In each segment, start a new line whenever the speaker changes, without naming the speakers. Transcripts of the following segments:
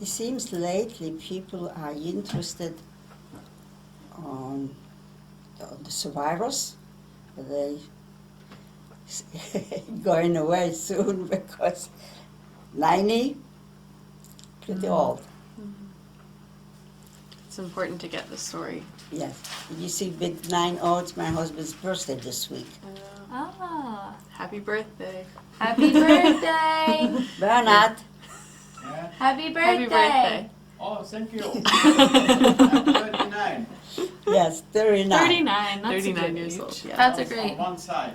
It seems lately people are interested on, the survivors. They going away soon because 90, pretty old.
It's important to get the story.
Yes. You see, big 90, it's my husband's birthday this week.
Ah,
Happy birthday.
happy birthday!
Bernard,
Yeah?
Happy birthday!
Happy birthday.
Oh, thank you. I'm 39.
yes, 39.
39. That's
39
a good
years
age.
old, yeah.
That's a
On
great.
one side.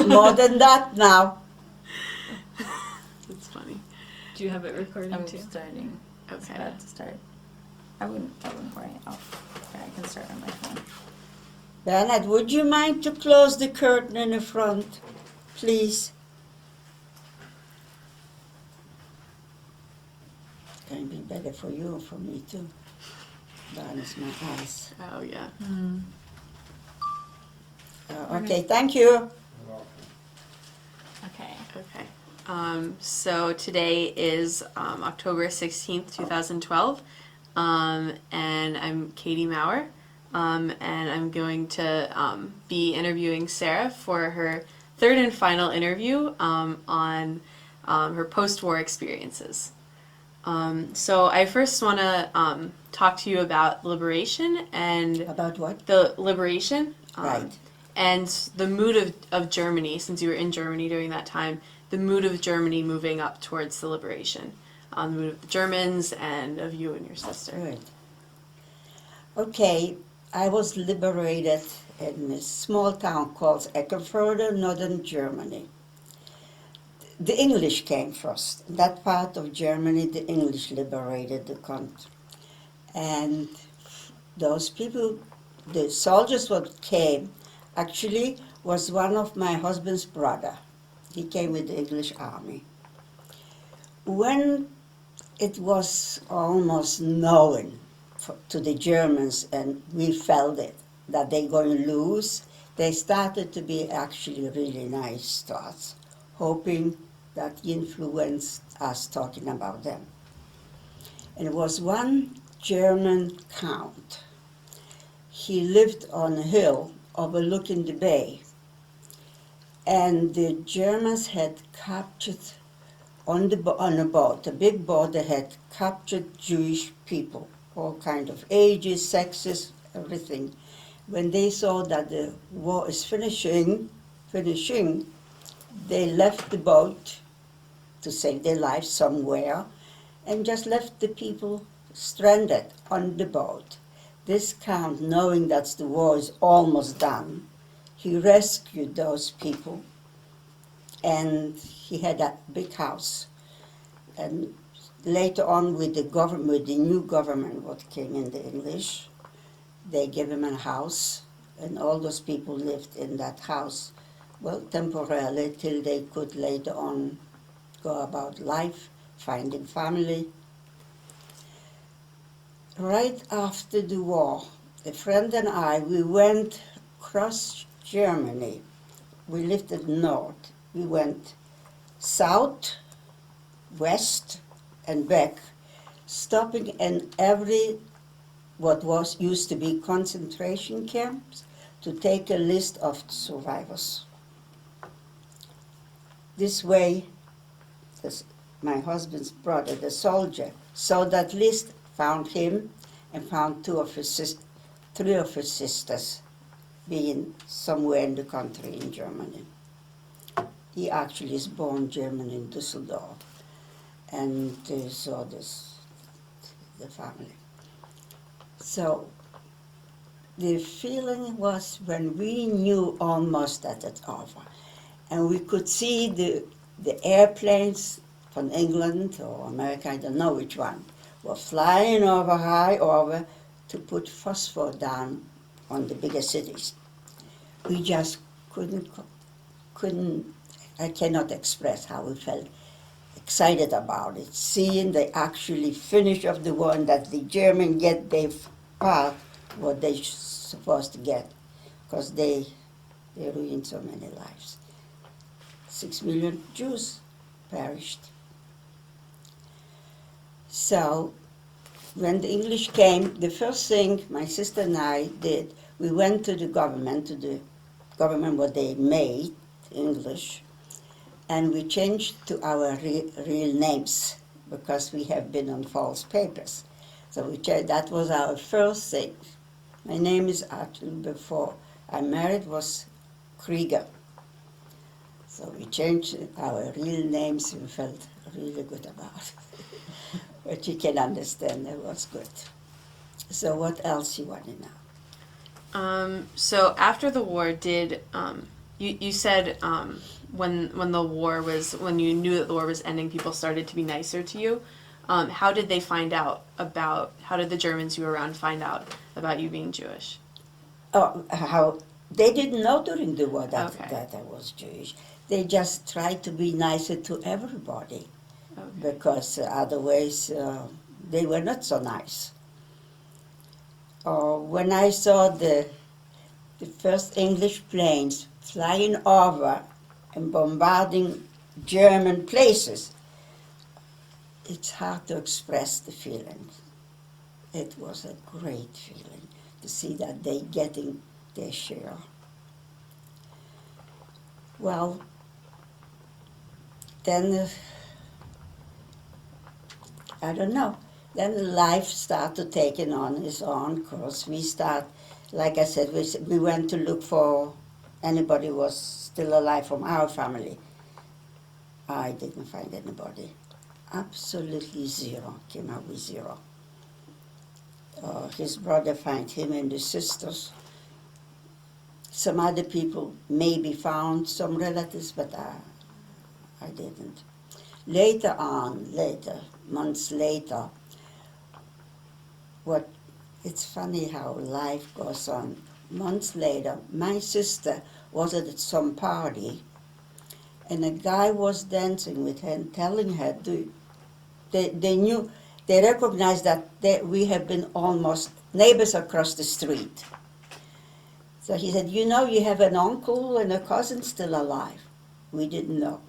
More than that now.
That's funny.
Do you have it recording
I'm
too?
starting. It's
Okay.
about to start. I wouldn't worry. I can start on my phone.
Bernard, would you mind to close the curtain in the front, please? It's going to be better for you and for me too. Bernard's my eyes.
Oh, yeah.
Okay, thank you.
Okay.
Okay. So today is October 16th, 2012, and I'm Katie Maurer, and I'm going to be interviewing Sara for her third and final interview on her post-war experiences. So I first want to talk to you about liberation and
About what?
the liberation.
Right.
And the mood of Germany, since you were in Germany during that time, the mood of Germany moving up towards the liberation, the mood of the Germans and of you and your sister.
Good. Okay, I was liberated in a small town called Eckernförde, northern Germany. The English came first. In that part of Germany, the English liberated the country. And those people, the soldiers what came, actually was one of my husband's brother. He came with the English army. When it was almost known to the Germans, and we felt it, that they're going to lose, they started to be actually really nice thoughts, hoping that influenced us talking about them. And it was one German count. He lived on a hill overlooking the bay, and the Germans had captured on a boat, a big boat. They had captured Jewish people, all kind of ages, sexes, everything. When they saw that the war is finishing, they left the boat to save their lives somewhere, and just left the people stranded on the boat. This count, knowing that the war is almost done, he rescued those people, and he had that big house. And later on, with the government, with the new government, what came in the English, they gave him a house, and all those people lived in that house, well, temporarily, till they could later on go about life, finding family. Right after the war, a friend and I, we went across Germany. We lived in the north. We went south, west, and back, stopping in every what was used to be concentration camps to take a list of survivors. This way, my husband's brother, the soldier, saw that list, found him, and found three of his sisters being somewhere in the country in Germany. He actually is born German in Düsseldorf, and saw the family. So the feeling was when we knew almost that it's over, and we could see the airplanes from England or America, I don't know which one, were flying over, high over, to put phosphor down on the bigger cities. We just couldn't, I cannot express how we felt excited about it, seeing the actually finish of the war and that the Germans get their part, what they supposed to get, because they ruined so many lives. 6 million Jews perished. So when the English came, the first thing my sister and I did, we went to the government what they made, English, and we changed to our real names because we have been on false papers. So we changed, that was our first thing. My name is actually, before I married, was Krieger. So we changed our real names and felt really good about it. But you can understand it was good. So what else you want to know?
So after the war, did you said when the war was, when you knew that the war was ending, people started to be nicer to you. How did they find out about? How did the Germans you were around find out about you being Jewish?
Oh, how they didn't know during the war that,
Okay.
that I was Jewish. They just tried to be nicer to everybody
Okay.
because otherwise they were not so nice. When I saw the first English planes flying over and bombarding German places, it's hard to express the feeling. It was a great feeling to see that they getting their share. Well, then I don't know. Then life started taking on its own course. We start, like I said, we went to look for anybody who was still alive from our family. I didn't find anybody. Absolutely zero. Came out with zero. His brother found him and the sisters. Some other people maybe found some relatives, but I didn't. Later, months later, it's funny how life goes on. Months later, my sister was at some party, and a guy was dancing with her and telling her, they recognized that we have been almost neighbors across the street. So he said, you know, you have an uncle and a cousin still alive. We didn't know.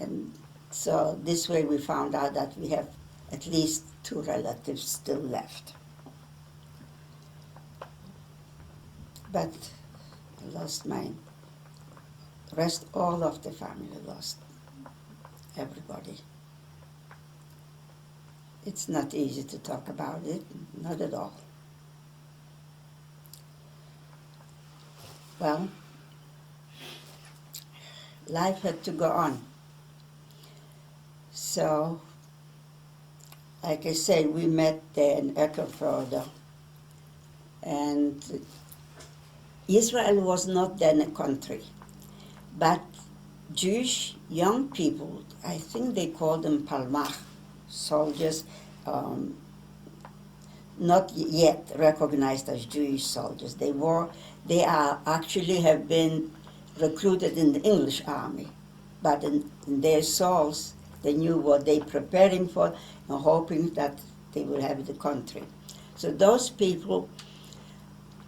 And so this way we found out that we have at least 2 relatives still left. But I lost mine. Rest, all of the family lost. Everybody. It's not easy to talk about it, not at all. Well, life had to go on. So, like I say, we met there in Eckenförde, and Israel was not then a country, but Jewish young people, I think they called them Palmach, soldiers, not yet recognized as Jewish soldiers. They are actually have been recruited in the English army, but in their souls, they knew what they preparing for and hoping that they will have the country. So those people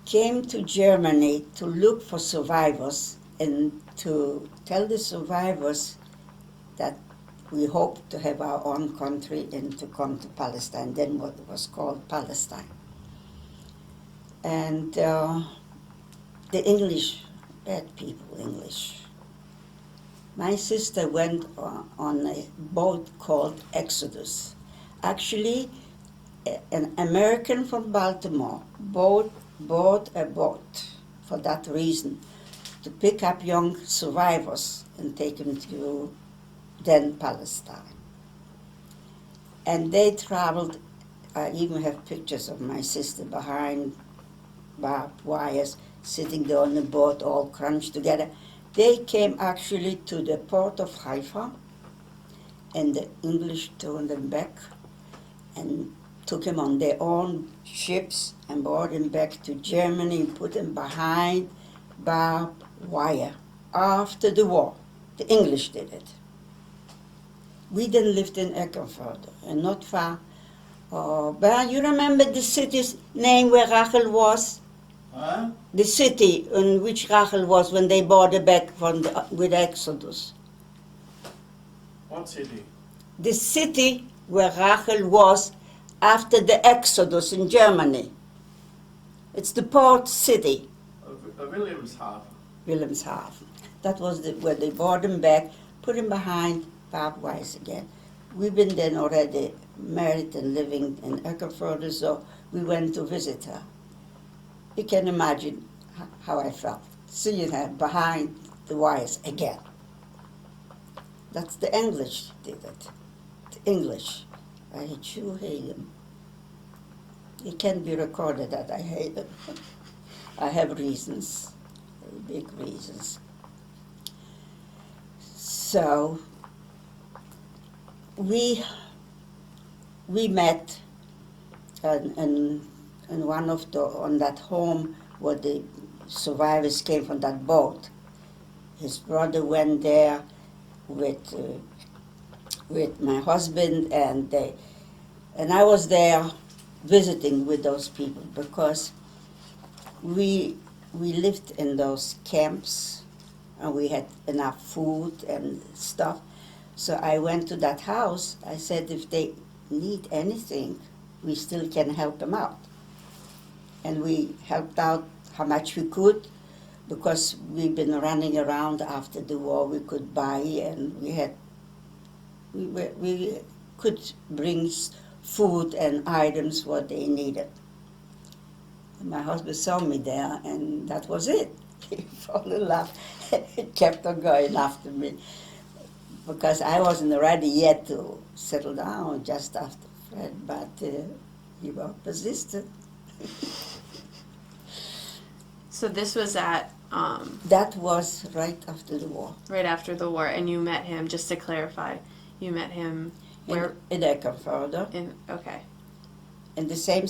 came to Germany to look for survivors and to tell the survivors that we hope to have our own country and to come to Palestine, then what was called Palestine. And the English, bad people, English. My sister went on a boat called Exodus. Actually, an American from Baltimore bought a boat for that reason, to pick up young survivors and take them to then Palestine. And they traveled, I even have pictures of my sister behind barbed wires, sitting there on the boat, all crunched together. They came actually to the port of Haifa, and the English turned them back and took them on their own ships and brought them back to Germany and put them behind barbed wire. After the war, the English did it. We then lived in Eckenförde, and not far. But you remember the city's name where Rachel was?
Huh?
The city in which Rachel was when they brought her back with Exodus.
What city?
The city where Rachel was after the Exodus in Germany. It's the port city,
Wilhelmshaven.
Wilhelmshaven. That was where they brought him back, put him behind barbed wire again. We've been then already married and living in Eckerford, so we went to visit her. You can imagine how I felt, seeing her behind the wires again. That's the English did it. The English. I sure hate them. It can be recorded that I hate them. I have reasons, big reasons. So we met in one of on that home where the survivors came from that boat. His brother went there with my husband, and I was there visiting with those people because we lived in those camps and we had enough food and stuff. So I went to that house. I said, if they need anything, we still can help them out. And we helped out how much we could, because we've been running around after the war. We could buy, and we could bring food and items what they needed. And my husband saw me there, and that was it. He fell in love. He kept on going after me, because I wasn't ready yet to settle down just after Fred, but he was persistent.
So this was at
That was right after the war.
right after the war, and you met him. Just to clarify, you met him where?
In Eckerford,
Okay.
in the same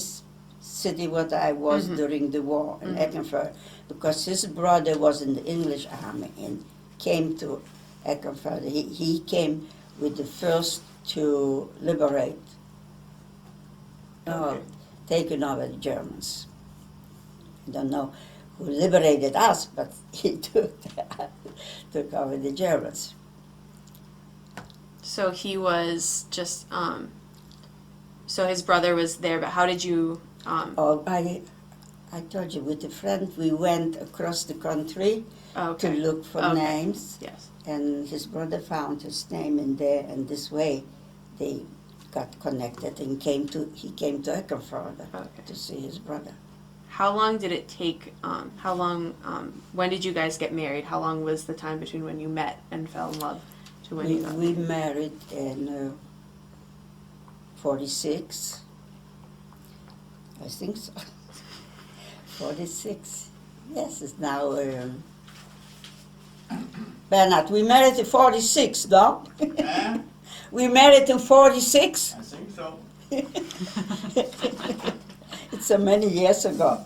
city where I was during the war, in Eckerford, because his brother was in the English army and came to Eckerford. He came with the first to liberate, taken over the Germans. I don't know who liberated us, but he took over the Germans.
So he was just. So his brother was there, but how did you?
I told you, with a friend, we went across the country to look for names.
Yes.
And his brother found his name in there, and this way they got connected and he came to Eckerford to see his brother.
How long did it take? When did you guys get married? How long was the time between when you met and fell in love to when you got
We married in 46. I think so. 46. Yes, it's now. Bernard, we married in 46, no? We married in 46.
I think so.
It's so many years ago.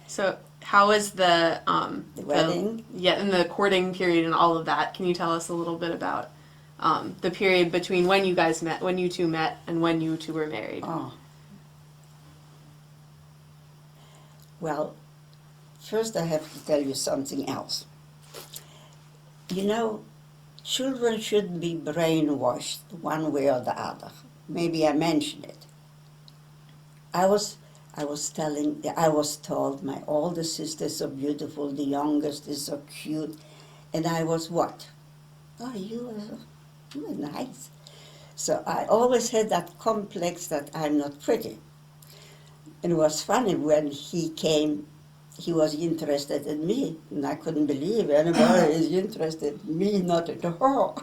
So how was the
wedding?
And the courting period and all of that? Can you tell us a little bit about the period between when you guys met, when you two met, and when you two were married?
Oh. Well, first I have to tell you something else. You know, children shouldn't be brainwashed one way or the other. Maybe I mentioned it. I was told my older sister is so beautiful, the youngest is so cute, and I was what? Oh, you were nice. So I always had that complex that I'm not pretty. And it was funny when he came, he was interested in me, and I couldn't believe anybody is interested in me, not at all.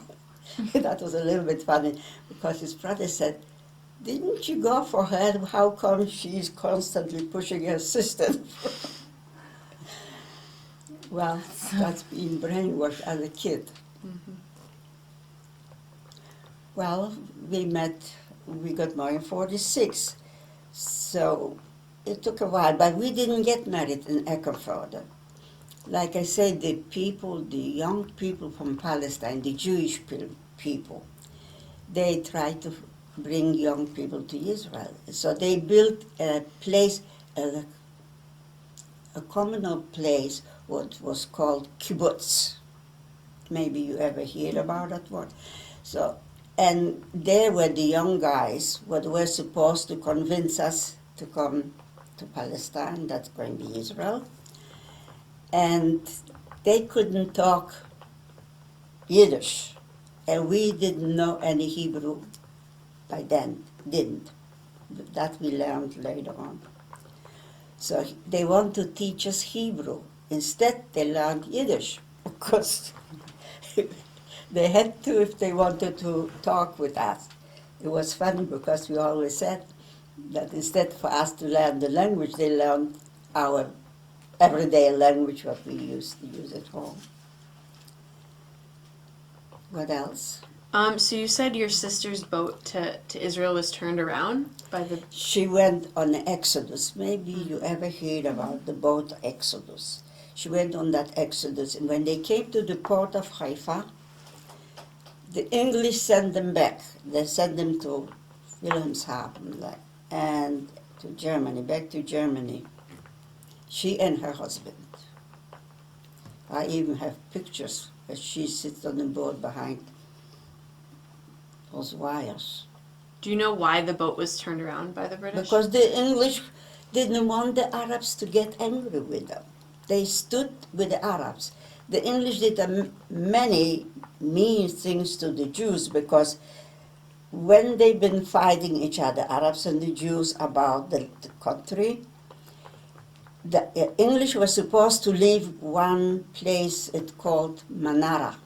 That was a little bit funny, because his brother said, "Didn't you go for her? How come she's constantly pushing her sister?" Well, that's being brainwashed as a kid.
Mm-hmm.
Well, we got married in 46. So it took a while, but we didn't get married in Eckerford. Like I said, the young people from Palestine, the Jewish people, they tried to bring young people to Israel. So they built a place, a communal place, what was called kibbutz. Maybe you ever hear about that word. So And there were the young guys what were supposed to convince us to come to Palestine, that's going to be Israel. And they couldn't talk Yiddish, and we didn't know any Hebrew by then, didn't. That we learned later on. So they want to teach us Hebrew. Instead, they learned Yiddish, because they had to if they wanted to talk with us. It was funny because we always said that instead for us to learn the language, they learned our everyday language, what we used to use at home. What else?
So you said your sister's boat to Israel was turned around by the.
She went on an exodus. Maybe you ever heard about the boat Exodus. She went on that exodus, and when they came to the port of Haifa, the English sent them back. They sent them to Wilhelmshaven and to Germany, back to Germany. She and her husband. I even have pictures where she sits on the boat behind those wires.
Do you know why the boat was turned around by the British?
Because the English didn't want the Arabs to get angry with them. They stood with the Arabs. The English did many mean things to the Jews, because when they've been fighting each other, Arabs and the Jews, about the country, the English were supposed to leave one place it's called Manara.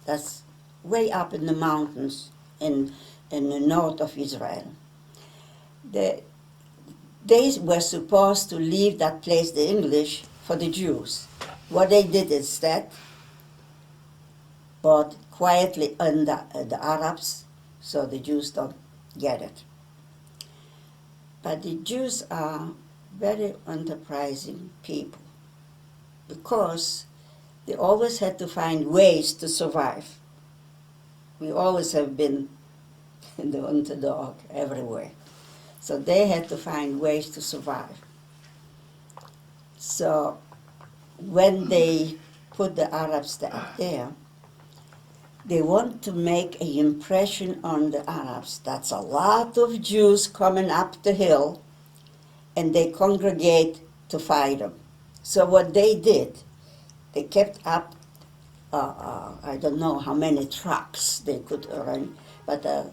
That's way up in the mountains in the north of Israel. They were supposed to leave that place, the English, for the Jews. What they did instead, but quietly under the Arabs, so the Jews don't get it. But the Jews are very enterprising people, because they always had to find ways to survive. We always have been the underdog everywhere. So they had to find ways to survive. So when they put the Arabs there, they want to make an impression on the Arabs. That's a lot of Jews coming up the hill, and they congregate to fight them. So what they did, they kept up, I don't know how many trucks they could run, but I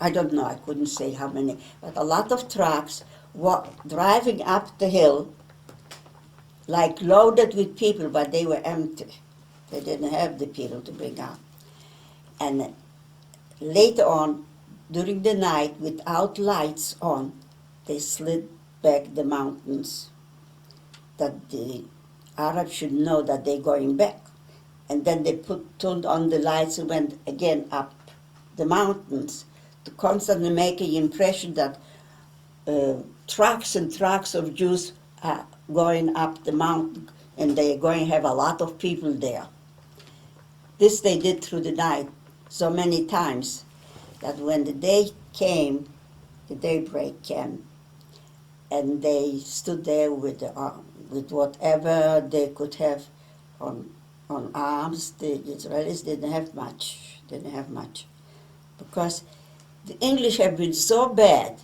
don't know, I couldn't say how many, but a lot of trucks were driving up the hill, like loaded with people, but they were empty. They didn't have the people to bring up. And later on, during the night, without lights on, they slid back the mountains, that the Arabs should know that they're going back. And then they turned on the lights and went again up the mountains to constantly make an impression that trucks and trucks of Jews are going up the mountain, and they're going to have a lot of people there. This they did through the night so many times that when the day came, the daybreak came, and they stood there with whatever they could have on arms. The Israelis didn't have much, because the English have been so bad.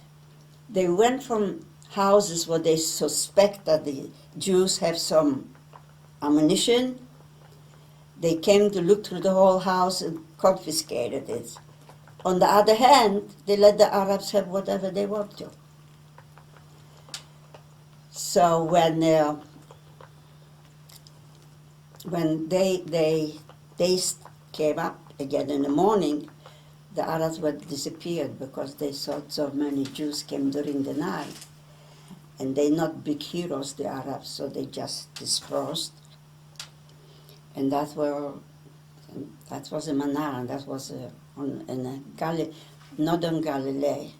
They went from houses where they suspect that the Jews have some ammunition. They came to look through the whole house and confiscated it. On the other hand, they let the Arabs have whatever they want to. So when they came up again in the morning, the Arabs were disappeared, because they thought so many Jews came during the night. And they're not big heroes, the Arabs, so they just dispersed. And that was in Manara, that was in northern Galilee,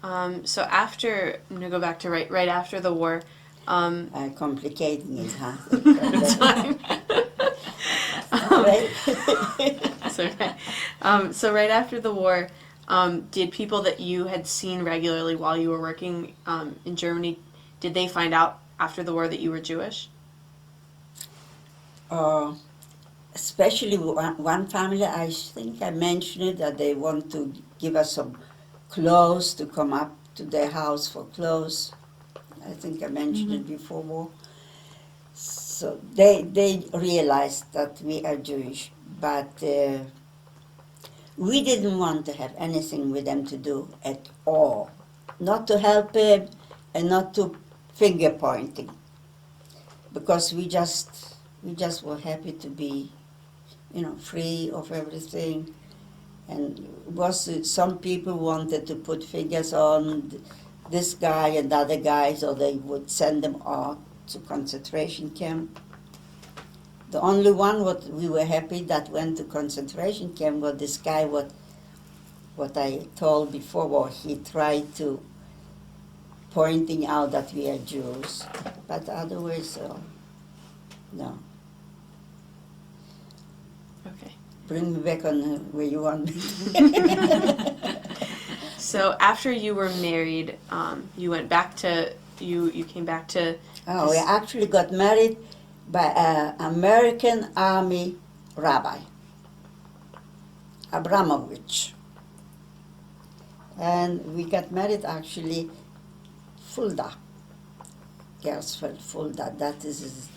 Manara.
So after, I'm gonna go back to right after the war.
I'm complicating it, huh?
It's fine.
Right?
So right after the war, did people that you had seen regularly while you were working in Germany, did they find out after the war that you were Jewish?
especially one family, I think I mentioned it, that they want to give us some clothes to come up to their house for clothes. I think I mentioned it before war. So they realized that we are Jewish, but we didn't want to have anything with them to do at all. Not to help him and not to finger pointing, because we just were happy to be, free of everything. And some people wanted to put fingers on this guy and the other guy, so they would send them off to concentration camp. The only one what we were happy that went to concentration camp was this guy. What I told before, well, he tried to pointing out that we are Jews, but otherwise, no.
Okay.
Bring me back on where you want me.
So after you were married, you went back to you came back to.
Oh, we actually got married by an American Army rabbi, Abramovich. And we got married actually Fulda, Gersfeld, Fulda. That is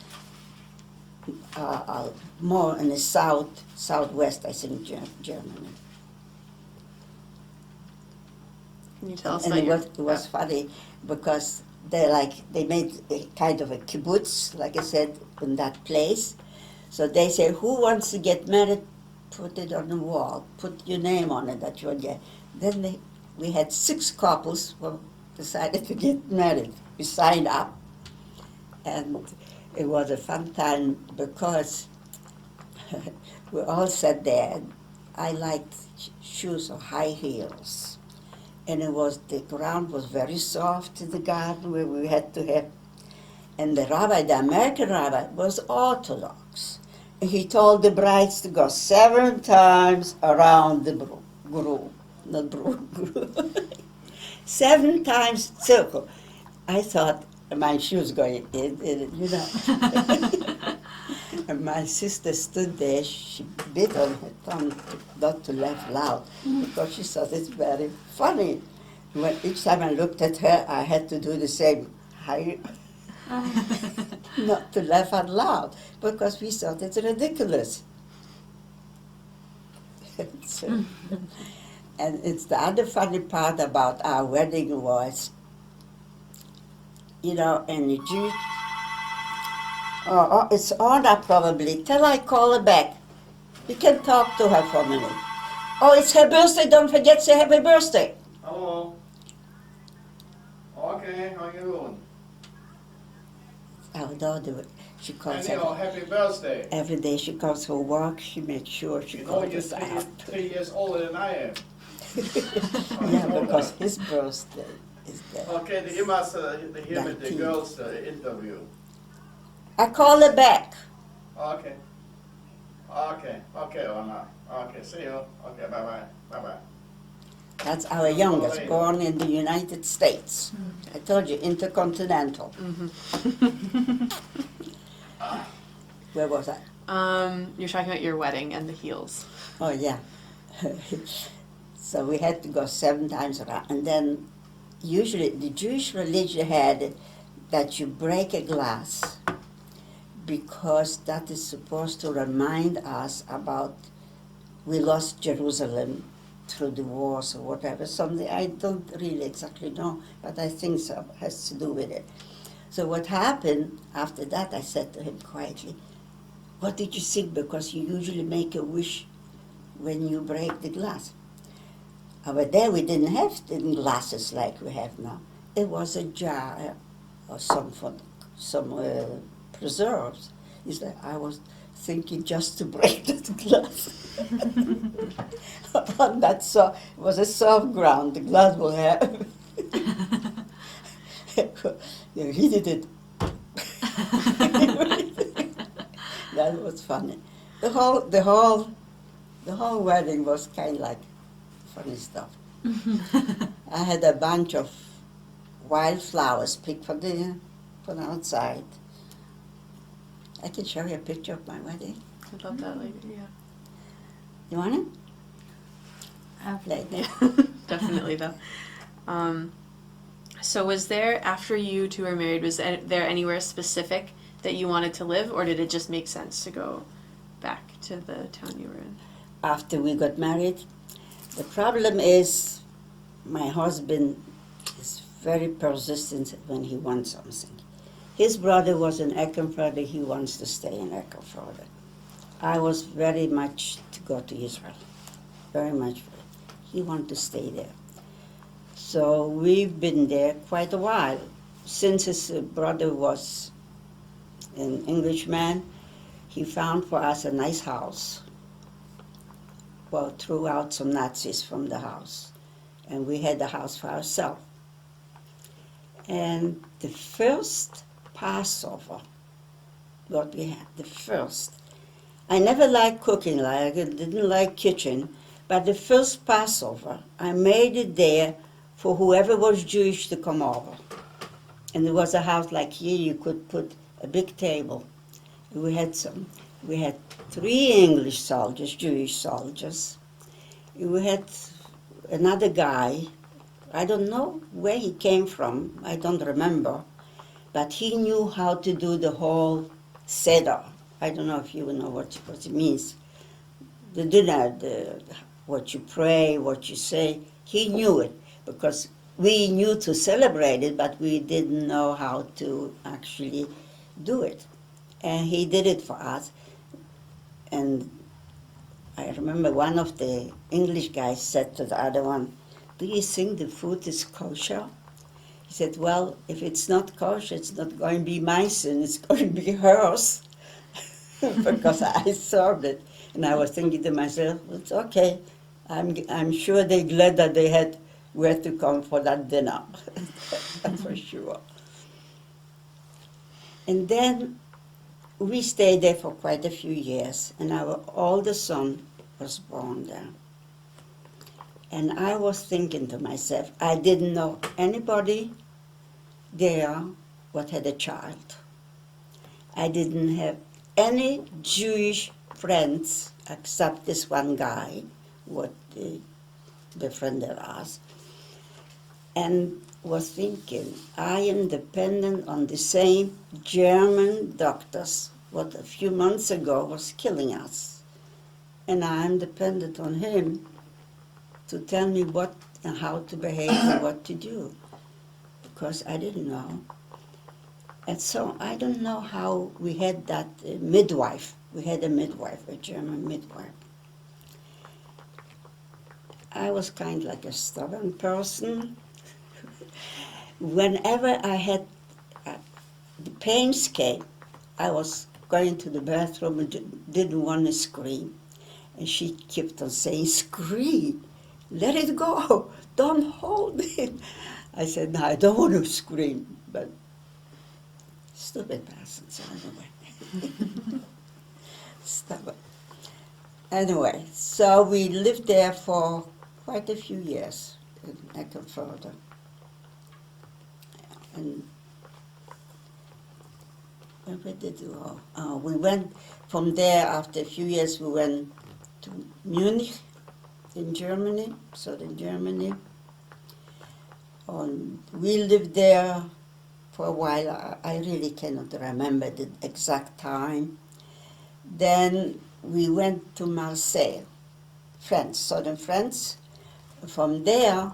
more in the southwest, I think, Germany.
Can you tell us
And
about
it was funny because they made a kind of a kibbutz, like I said, in that place. So they say, who wants to get married? Put it on the wall. Put your name on it that you want to get. Then we had 6 couples who decided to get married. We signed up, and it was a fun time because we all sat there. I liked shoes or high heels. And the ground was very soft in the garden where we had to have. And the American rabbi, was Orthodox. And he told the brides to go 7 times around the groom. 7 times circle. I thought my shoes going in. And my sister stood there, she bit on her tongue not to laugh loud because she thought it's very funny. When each time I looked at her, I had to do the same, not to laugh out loud because we thought it's ridiculous. And it's the other funny part about our wedding was, in the Jewish. Oh, it's Anna probably. Tell her I call her back. You can talk to her for a minute. Oh, it's her birthday. Don't forget to say happy birthday.
Hello. Okay, how you doing?
Our daughter, she calls
Anyhow, happy birthday.
every day. She comes for work. She makes sure she
You know
calls
you're
us out.
3 years older than I am.
Yeah, because his birthday is there.
Okay, you must hear with the
19.
girls interview.
I call her back.
Okay. Okay, Anna. Okay, see you. Okay, bye-bye. Bye-bye.
That's our youngest, born in the United States. I told you, intercontinental. Where was I?
You're talking about your wedding and the heels.
Oh, yeah. So we had to go 7 times around. And then usually the Jewish religion had that you break a glass because that is supposed to remind us about we lost Jerusalem through the wars or whatever. Something I don't really exactly know, but I think so has to do with it. So what happened after that, I said to him quietly, what did you think? Because you usually make a wish when you break the glass. Over there we didn't have glasses like we have now. It was a jar or some preserves. He said, I was thinking just to break the glass. On that it was a soft ground, the glass will have. He did it. That was funny. The whole wedding was kind of like funny stuff. I had a bunch of wildflowers picked from outside. I can show you a picture of my wedding.
I'd love that later. Yeah.
You want it?
After.
Yeah. Definitely though. So was there, after you two were married, was there anywhere specific that you wanted to live, or did it just make sense to go back to the town you were in?
After we got married, the problem is my husband is very persistent when he wants something. His brother was in Eckenförde, he wants to stay in Eckenförde. I was very much to go to Israel, very much. He wanted to stay there. So we've been there quite a while. Since his brother was an Englishman, he found for us a nice house. Well, threw out some Nazis from the house, and we had the house for ourselves. And the first Passover, what we had, the first, I never liked cooking, like I didn't like kitchen, but the first Passover, I made it there for whoever was Jewish to come over. And there was a house like here, you could put a big table. We had 3 English soldiers, Jewish soldiers. We had another guy, I don't know where he came from, I don't remember, but he knew how to do the whole Seder. I don't know if you know what it means. The dinner, what you pray, what you say, he knew it, because we knew to celebrate it, but we didn't know how to actually do it. And he did it for us. And I remember one of the English guys said to the other one, "Do you think the food is kosher?" He said, "Well, if it's not kosher, it's not going to be my sin, it's going to be hers." Because I served it. And I was thinking to myself, it's okay. I'm sure they're glad that they had where to come for that dinner. That's for sure. And then we stayed there for quite a few years, and our oldest son was born there. And I was thinking to myself, I didn't know anybody there what had a child. I didn't have any Jewish friends except this one guy, what befriended us, and was thinking, I am dependent on the same German doctors what a few months ago was killing us. And I am dependent on him to tell me what and how to behave and what to do, because I didn't know. And so I don't know how we had that midwife. We had a midwife, a German midwife. I was kind of like a stubborn person. Whenever I had the pains came, I was going to the bathroom and didn't want to scream. And she kept on saying, "Scream, let it go, don't hold it." I said, "No, I don't want to scream," but stupid person, so anyway. Stubborn. Anyway, so we lived there for quite a few years in Eckenförde. And where did we go? We went from there, after a few years, we went to Munich in Germany, southern Germany. We lived there for a while. I really cannot remember the exact time. Then we went to Marseille, France, southern France. From there,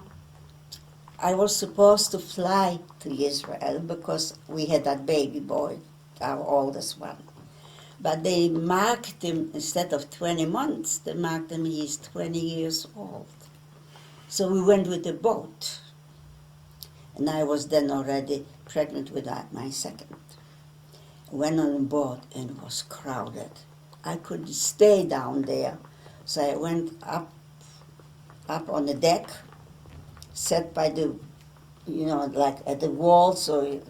I was supposed to fly to Israel because we had that baby boy, our oldest one. But they marked him, instead of 20 months, they marked him he's 20 years old. So we went with a boat. And I was then already pregnant with my second. Went on a boat and it was crowded. I couldn't stay down there. So I went up on the deck, sat by the, like at the wall so it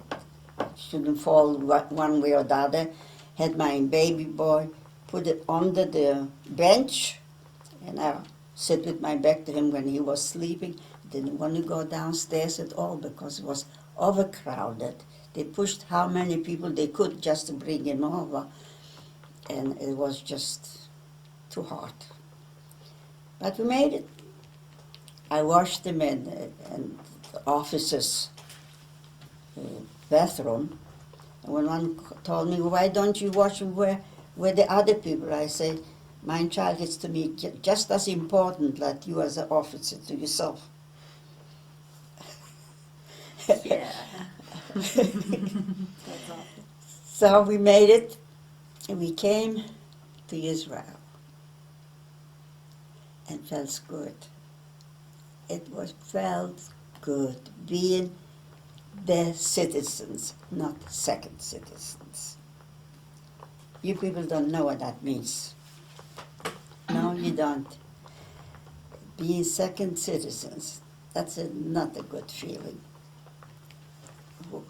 shouldn't fall one way or the other. Had my baby boy, put it under the bench, and I sit with my back to him when he was sleeping. Didn't want to go downstairs at all because it was overcrowded. They pushed how many people they could just to bring him over. and it was just too hard. But we made it. I washed them in the officer's bathroom. And when one told me, why don't you wash them where the other people? I say, my child is to me just as important like you as an officer to yourself.
Yeah. That's awful.
So we made it, and we came to Israel. And felt good. Felt good being their citizens, not second citizens. You people don't know what that means. No, you don't. Being second citizens, that's not a good feeling.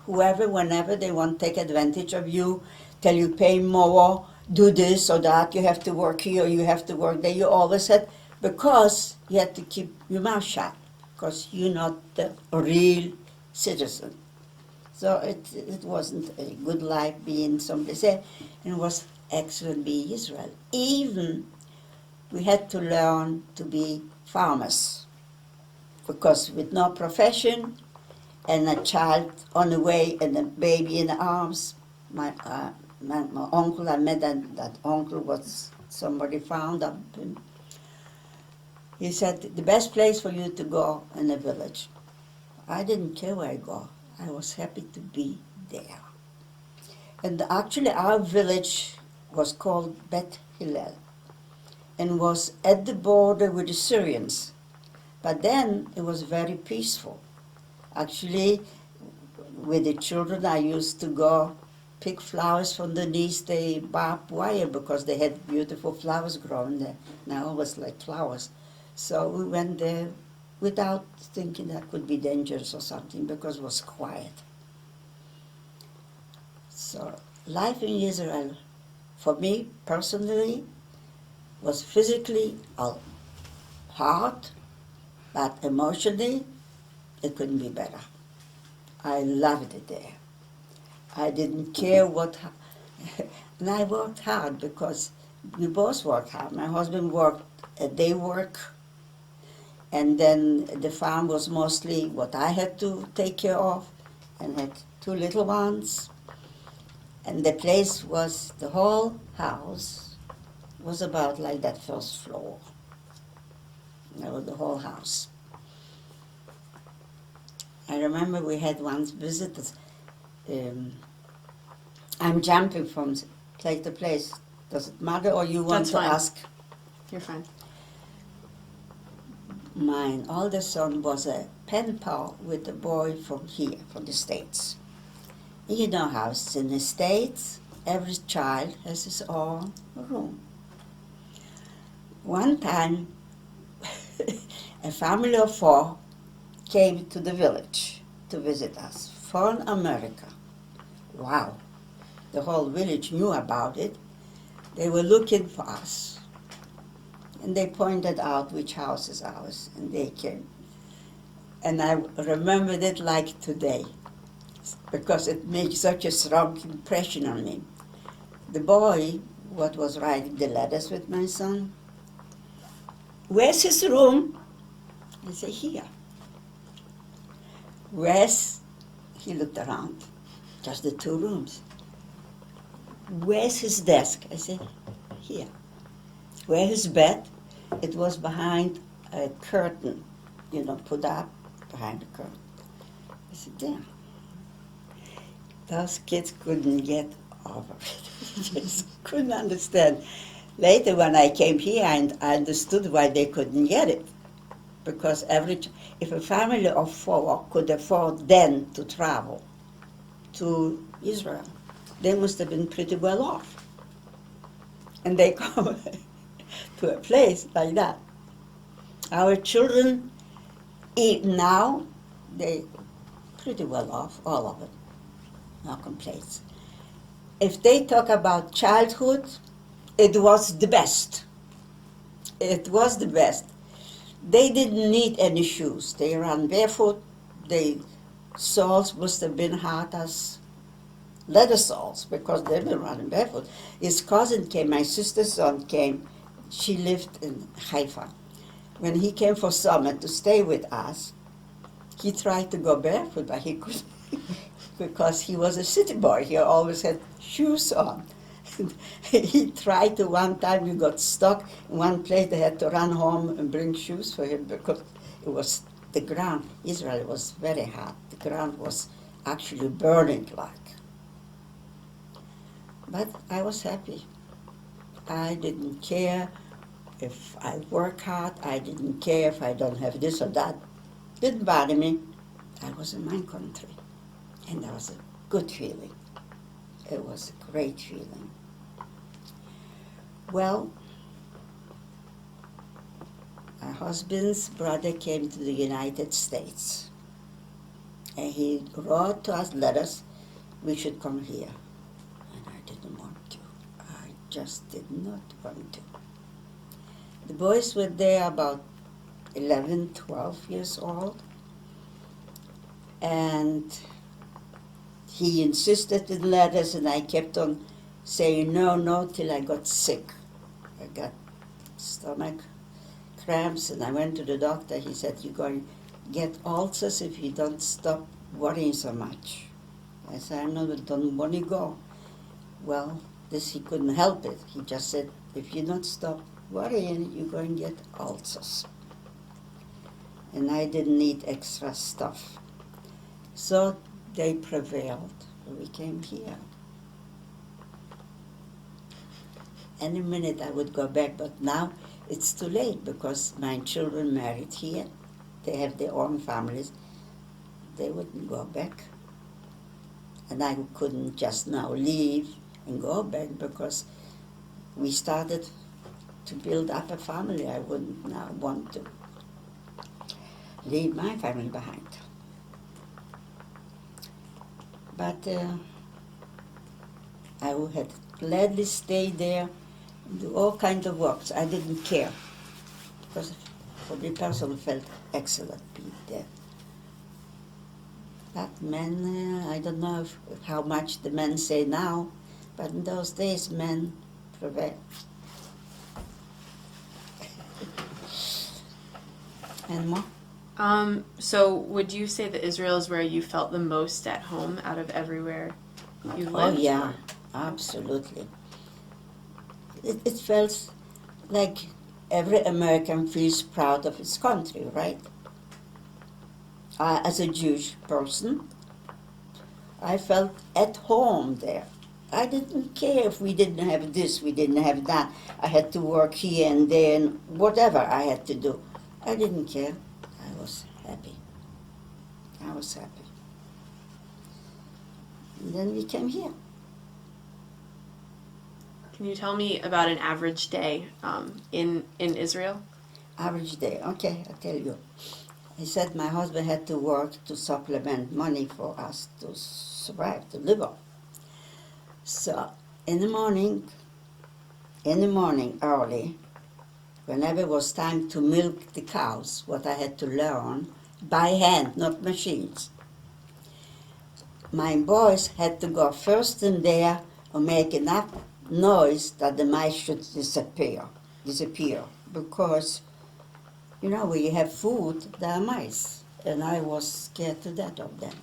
Whoever, whenever they want to take advantage of you, tell you pay more, do this or that, you have to work here, you have to work there, you always said, because you had to keep your mouth shut, because you're not the real citizen. So it wasn't a good life being someplace there, and it was excellent being Israel. Even we had to learn to be farmers, because with no profession and a child on the way and a baby in the arms, my uncle, I met that uncle was somebody found up. He said, the best place for you to go in the village. I didn't care where I go. I was happy to be there. And actually our village was called Bet Hillel and was at the border with the Syrians. But then it was very peaceful. Actually, with the children, I used to go pick flowers from underneath the barbed wire because they had beautiful flowers growing there. Now it was like flowers. So we went there without thinking that could be dangerous or something because it was quiet. So life in Israel, for me personally, was physically hard, but emotionally, it couldn't be better. I loved it there. I didn't care what, and I worked hard because we both worked hard. My husband worked a day work, and then the farm was mostly what I had to take care of, and had two little ones. And the place was, the whole house was about like that first floor. That was the whole house. I remember we had once visitors. I'm jumping from place to place. Does it matter, or you want
That's
to
fine.
ask?
You're fine.
My oldest son was a pen pal with a boy from here, from the States. You know how it's in the States, every child has his own room. One time, a family of 4 came to the village to visit us from America. Wow, the whole village knew about it. They were looking for us. And they pointed out which house is ours, and they came. And I remembered it like today, because it made such a strong impression on me. The boy, what was writing the letters with my son, where's his room? I say, here. Where's, he looked around, just the 2 rooms. Where's his desk? I said, here. Where's his bed? It was behind a curtain, put up behind the curtain. I said, there. Those kids couldn't get over it. They just couldn't understand. Later, when I came here, I understood why they couldn't get it. Because if a family of 4 could afford then to travel to Israel, they must have been pretty well off. And they come to a place like that. Our children eat now, they pretty well off, all of it. No complaints. If they talk about childhood, it was the best. It was the best. They didn't need any shoes. They ran barefoot. Soles must have been hard as leather soles because they've been running barefoot. His cousin came, my sister's son came. She lived in Haifa. When he came for summer to stay with us, he tried to go barefoot, but he couldn't because he was a city boy. He always had shoes on. He tried to one time, he got stuck in one place. They had to run home and bring shoes for him because it was the ground. Israel was very hot. The ground was actually burning like. But I was happy. I didn't care if I work hard. I didn't care if I don't have this or that. Didn't bother me. I was in my country. And that was a good feeling. It was a great feeling. Well, my husband's brother came to the United States. And he wrote to us letters, we should come here. And I didn't want to. I just did not want to. The boys were there about 11, 12 years old. And he insisted in letters, and I kept on saying no, till I got sick. I got stomach cramps, and I went to the doctor. He said, you're going to get ulcers if you don't stop worrying so much. I said, I don't want to go. Well, this he couldn't help it. He just said, if you don't stop worrying, you're going to get ulcers. And I didn't need extra stuff. So they prevailed. We came here. Any minute I would go back, but now it's too late because my children married here. They have their own families. They wouldn't go back. And I couldn't just now leave and go back because we started to build up a family. I wouldn't now want to leave my family behind. But I would have gladly stayed there and do all kinds of works. I didn't care because for the person felt excellent being there. But men, I don't know how much the men say now, but in those days men prevailed. And more?
So would you say that Israel is where you felt the most at home out of everywhere you
Oh
lived?
yeah, absolutely. It felt like every American feels proud of his country, right? As a Jewish person, I felt at home there. I didn't care if we didn't have this, we didn't have that. I had to work here and there and whatever I had to do. I didn't care. I was happy. I was happy. And then we came here.
Can you tell me about an average day in Israel?
Average day. Okay, I'll tell you. He said my husband had to work to supplement money for us to survive, to live on. So in the morning early, whenever it was time to milk the cows, what I had to learn, by hand, not machines. My boys had to go first in there and make enough noise that the mice should disappear, because, you know, when you have food, there are mice, and I was scared to death of them.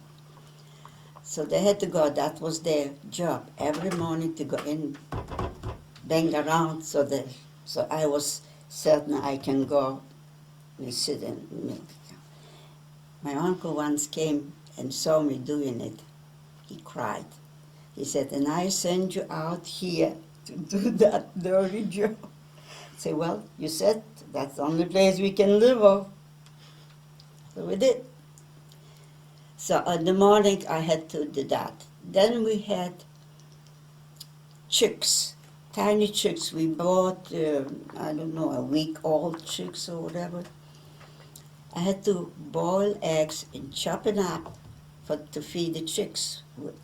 So they had to go, that was their job, every morning to go in, bang around, so I was certain I can go, we sit and milk. My uncle once came and saw me doing it. He cried. He said, and I send you out here to do that dirty job. I said, well, you said that's the only place we can live off. So we did. So in the morning I had to do that. Then we had chicks, tiny chicks. We bought, a week-old chicks or whatever. I had to boil eggs and chop it up to feed the chicks with,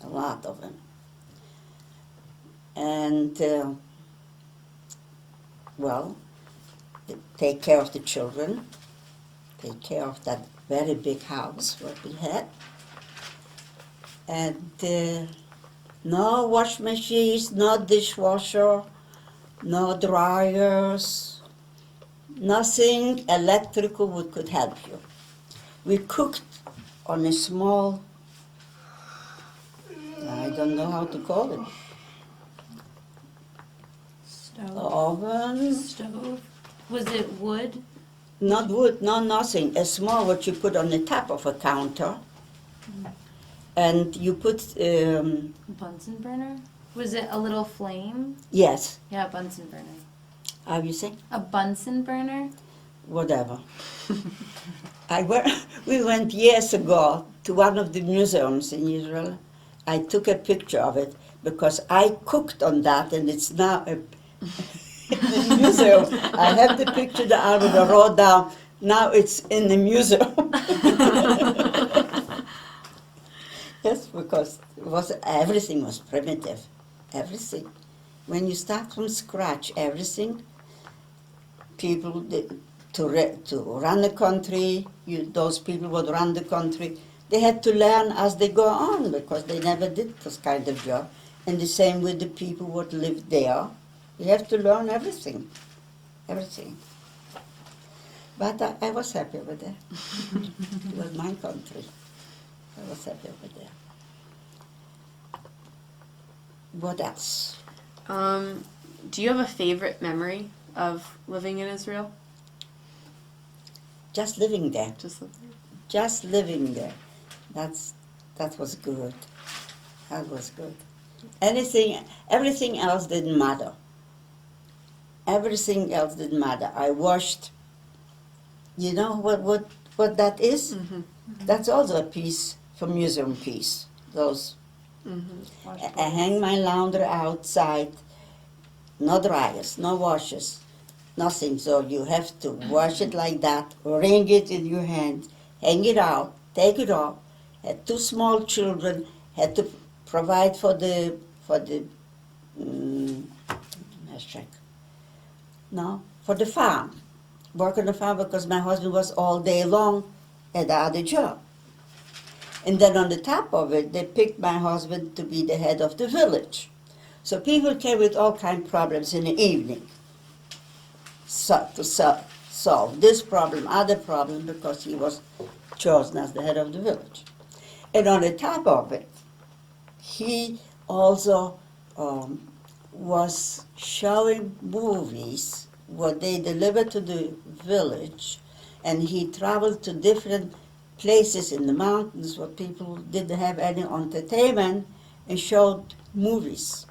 a lot of them. And, take care of the children, take care of that very big house what we had. And no wash machines, no dishwasher, no dryers, nothing electrical would could help you. We cooked on a small, I don't know how to call it,
Stove.
oven,
Stove. Was it wood?
not wood, no nothing, a small what you put on the top of a counter. And you put,
Bunsen burner? Was it a little flame?
yes,
Yeah, a Bunsen burner.
how you say?
A Bunsen burner?
Whatever. We went years ago to one of the museums in Israel. I took a picture of it because I cooked on that, and it's now in the museum. I have the picture that I wrote down. Now it's in the museum. Yes, because everything was primitive. Everything. When you start from scratch, everything, people to run the country, those people would run the country. They had to learn as they go on because they never did this kind of job. And the same with the people who would live there. You have to learn everything, everything. But I was happy over there. It was my country. I was happy over there. What else?
Do you have a favorite memory of living in Israel?
Just living there.
Just
Living there. That was good. That was good. Everything else didn't matter. Everything else didn't matter. I washed. You know what that is?
Mm-hmm.
That's also a piece, for museum piece. Those.
Mm-hmm.
I hang my laundry outside. No dryers, no washers, nothing. So you have to wash it like that, wring it in your hand, hang it out, take it off. Had two small children, had to provide for the let's check. No, for the farm. Work on the farm because my husband was all day long at the other job. And then on the top of it, they picked my husband to be the head of the village. So people came with all kind of problems in the evening to solve this problem, other problem, because he was chosen as the head of the village. And on the top of it, he also was showing movies what they delivered to the village, and he traveled to different places in the mountains where people didn't have any entertainment and showed movies.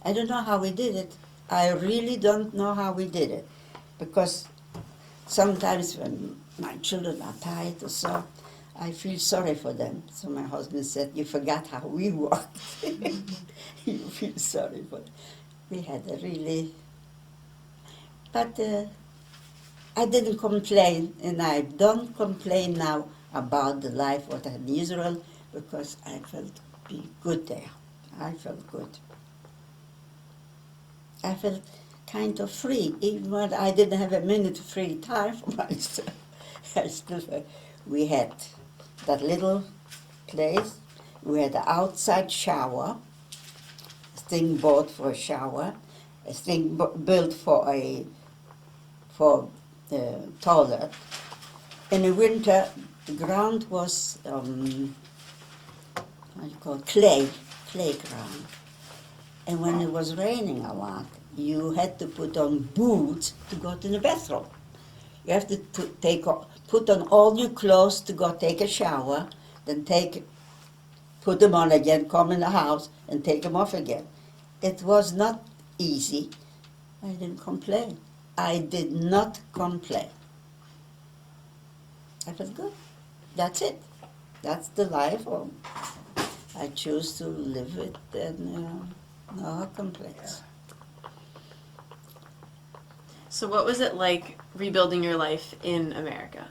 I don't know how we did it. I really don't know how we did it. Because sometimes when my children are tired or so, I feel sorry for them. So my husband said, "You forgot how we worked." You feel sorry for them. We had a really... But I didn't complain, and I don't complain now about the life what I had in Israel, because I felt good there. I felt good. I felt kind of free, even when I didn't have a minute free time for myself. I still felt we had that little place. We had an outside shower, a thing bought for a shower, a thing built for toilet. In the winter, the ground was clay ground. And when it was raining a lot, you had to put on boots to go to the bathroom. You have to put on all your clothes to go take a shower, then put them on again, come in the house, and take them off again. It was not easy. I didn't complain. I did not complain. I felt good. That's it. That's the life I choose to live it, and no complaints.
So what was it like rebuilding your life in America?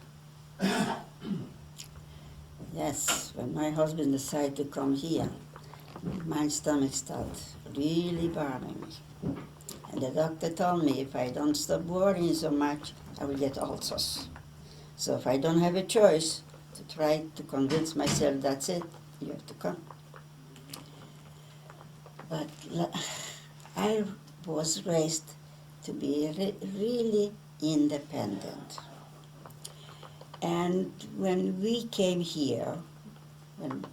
Yes, when my husband decided to come here, my stomach started really burning me. And the doctor told me if I don't stop worrying so much, I will get ulcers. So if I don't have a choice to try to convince myself that's it, You have to come. But I was raised to be really independent. And when we came here, when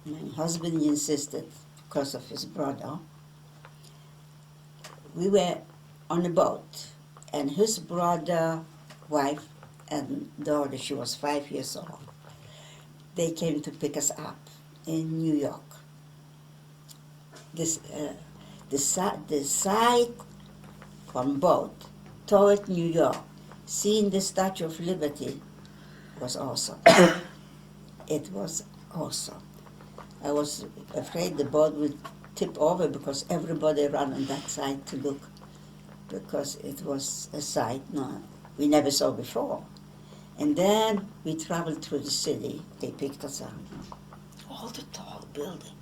my husband insisted because of his brother, we were on a boat, and his brother, wife, and daughter, she was 5 years old, they came to pick us up in New York. The sight from boat toward New York, seeing the Statue of Liberty, was awesome. It was awesome. I was afraid the boat would tip over because everybody ran on that side to look, because it was a sight we never saw before. And then we traveled through the city. They picked us up. All the tall buildings.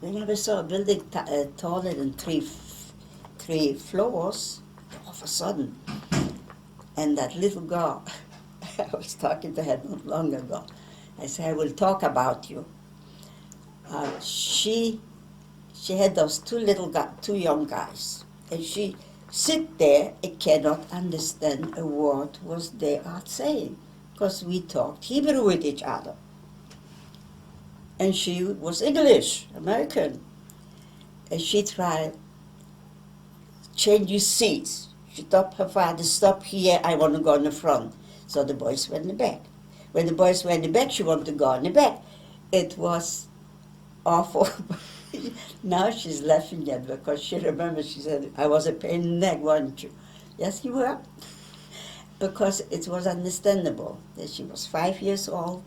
We never saw a building taller than three floors. All of a sudden, and that little girl, I was talking to her not long ago. I said, I will talk about you. She had those two young guys, and she sit there and cannot understand a word was they are saying, because we talked Hebrew with each other. And she was English, American. And she tried change your seats. She told her father, stop here, I want to go in the front. So the boys went in the back. When the boys went in the back, she wanted to go in the back. It was awful. Now she's laughing at me because she remembers, she said, I was a pain in the neck, weren't you? Yes, you were. Because it was understandable that she was 5 years old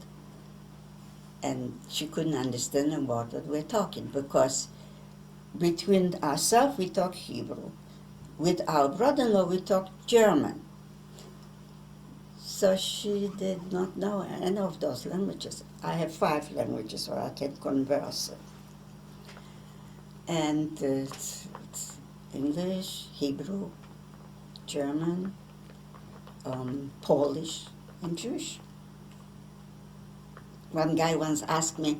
and she couldn't understand a word that we're talking, because between ourselves we talk Hebrew. With our brother-in-law we talk German. So she did not know any of those languages. I have 5 languages where I can converse. And it's English, Hebrew, German, Polish, and Jewish. One guy once asked me,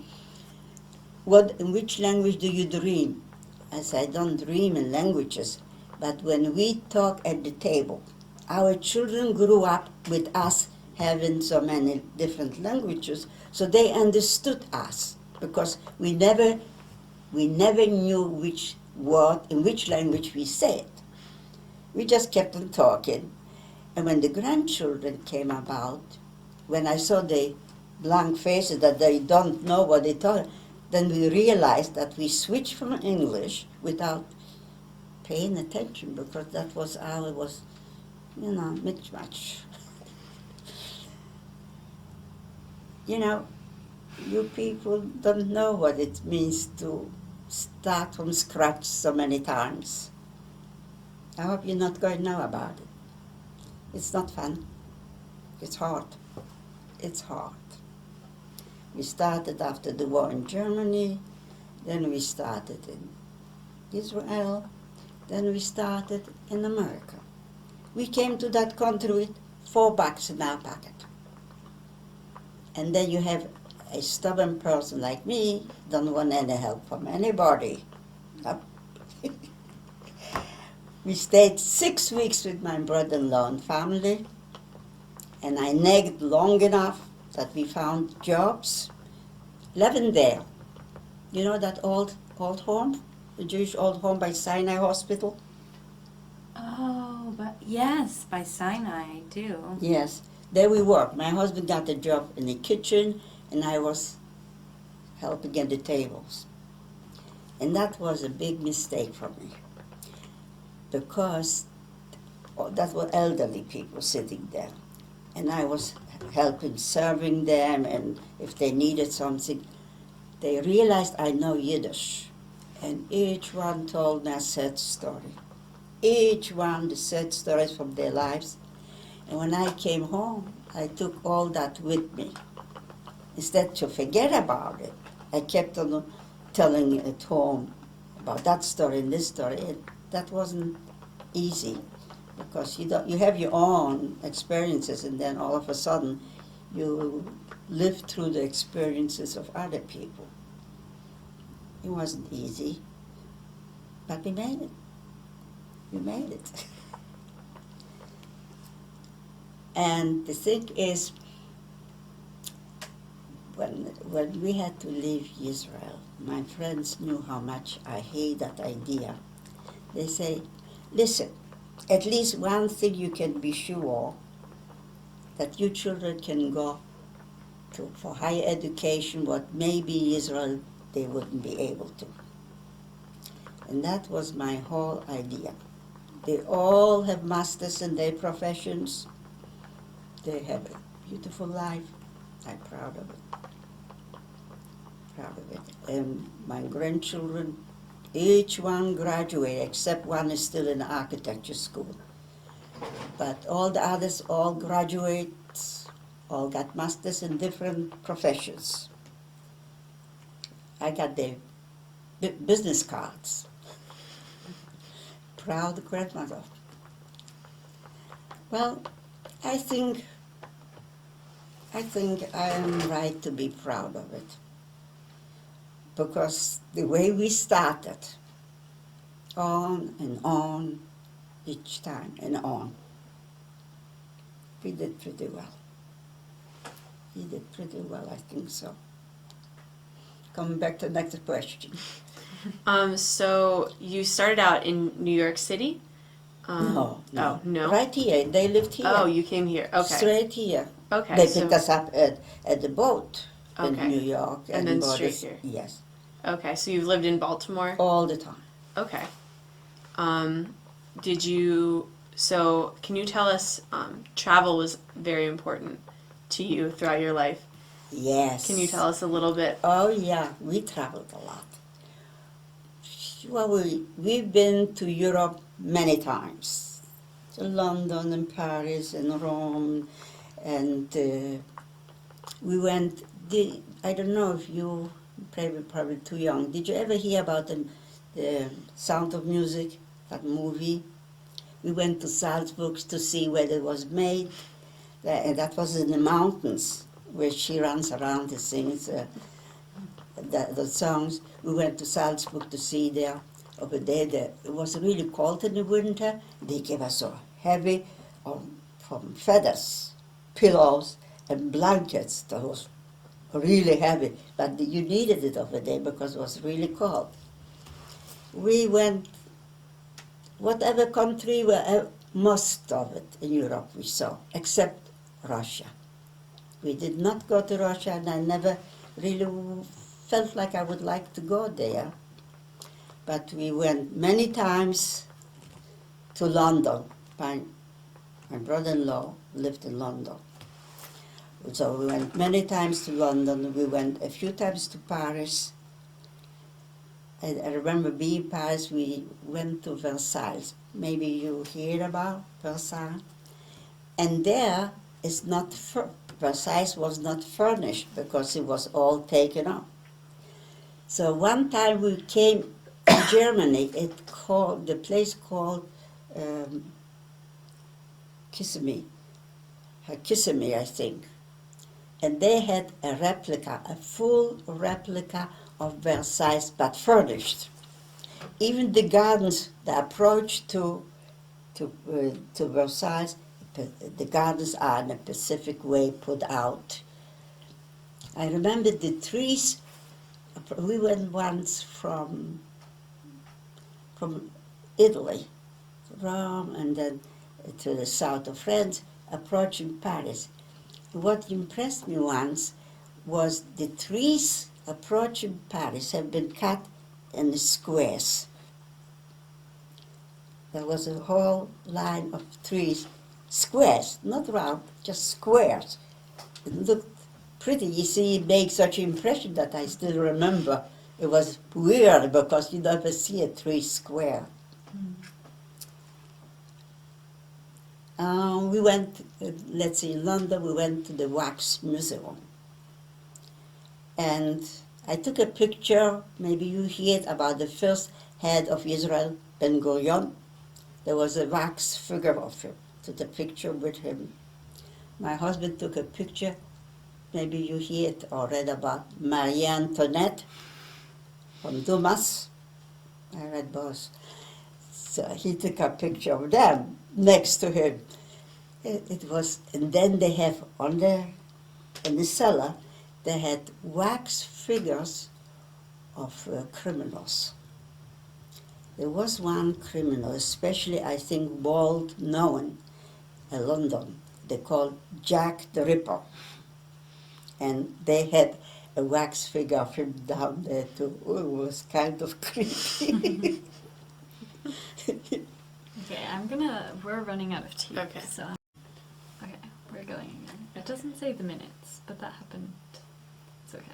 in which language do you dream? I said, I don't dream in languages, but when we talk at the table, our children grew up with us having so many different languages, so they understood us, because we never knew which word, in which language we said. We just kept on talking. And when the grandchildren came about, when I saw the blank faces that they don't know what they talk, then we realized that we switched from English without paying attention, because that was mismatch. You people don't know what it means to start from scratch so many times. I hope you're not going to know about it. It's not fun. It's hard. It's hard. We started after the war in Germany, then we started in Israel, then we started in America. We came to that country with $4 in our pocket. And then you have a stubborn person like me, don't want any help from anybody. Nope. We stayed 6 weeks with my brother-in-law and family, and I nagged long enough that we found jobs. Levendale, you know that old home, the Jewish old home by Sinai Hospital?
Oh, but yes, by Sinai, I do.
Yes, there we worked. My husband got a job in the kitchen, and I was helping at the tables. And that was a big mistake for me, because that were elderly people sitting there. And I was helping, serving them, and if they needed something, they realized I know Yiddish. And each one told me a sad story. Each one, the sad stories from their lives. And when I came home, I took all that with me. Instead to forget about it, I kept on telling at home about that story and this story. And that wasn't easy, because you have your own experiences, and then all of a sudden you live through the experiences of other people. It wasn't easy, but we made it. We made it. And the thing is, when we had to leave Israel, my friends knew how much I hate that idea. They say, listen, at least one thing you can be sure, that you children can go for higher education, what maybe Israel they wouldn't be able to. And that was my whole idea. They all have masters in their professions. They have a beautiful life. I'm proud of it. Proud of it. And my grandchildren, each one graduated, except one is still in architecture school. But all the others all graduates, all got masters in different professions. I got their business cards. Proud grandmother. Well, I think I am right to be proud of it. Because the way we started, on and on, each time and on, we did pretty well. We did pretty well, I think so. Coming back to the next question.
So you started out in New York City?
No.
Oh, no?
Right here, they lived here.
Oh, you came here. Okay.
Straight here.
Okay.
They
so,
picked us up at the boat in
Okay.
New York.
And then
brought
straight
us-
here.
Yes,
Okay, so you've lived in Baltimore?
all the time.
Okay. Did you, so can you tell us, travel was very important to you throughout your life.
Yes.
Can you tell us a little bit?
Oh, yeah, we traveled a lot. Well, we've been to Europe many times. To London and Paris and Rome. And we went, I don't know if you, probably too young. Did you ever hear about the Sound of Music, that movie? We went to Salzburg to see where it was made. And that was in the mountains, where she runs around and sings the songs. We went to Salzburg to see there. Over there, it was really cold in the winter. They gave us so heavy, from feathers, pillows, and blankets. That was really heavy. But you needed it over there because it was really cold. We went, whatever country, most of it in Europe we saw, except Russia. We did not go to Russia, and I never really felt like I would like to go there. But we went many times to London. My brother-in-law lived in London. So we went many times to London. We went a few times to Paris. I remember being in Paris, we went to Versailles. Maybe you hear about Versailles. And there is not, Versailles was not furnished because it was all taken up. So one time we came to Germany, the place called Kissimmee, I think. And they had a replica, a full replica of Versailles, but furnished. Even the gardens, the approach to Versailles, the gardens are in a Pacific way put out. I remember the trees. We went once from Italy, Rome, and then to the south of France, approaching Paris. What impressed me once was the trees approaching Paris have been cut in squares. There was a whole line of trees, squares, not round, just squares. It looked pretty. You see, it made such an impression that I still remember. It was weird because you never see a tree square. We went, let's see, in London, we went to the Wax Museum. And I took a picture, maybe you heard about the first head of Israel, Ben-Gurion. There was a wax figure of him, took a picture with him. My husband took a picture, maybe you heard or read about Marie Antoinette. from Dumas. I read both. So he took a picture of them next to him. It was, and then they have in the cellar, they had wax figures of criminals. There was one criminal, especially I think world known in London. They called Jack the Ripper, and they had a wax figure of him down there too. Oh, it was kind of creepy.
Okay, we're running out of tea.
Okay.
So, okay, we're going again. It doesn't say the minutes, but that happened. It's okay.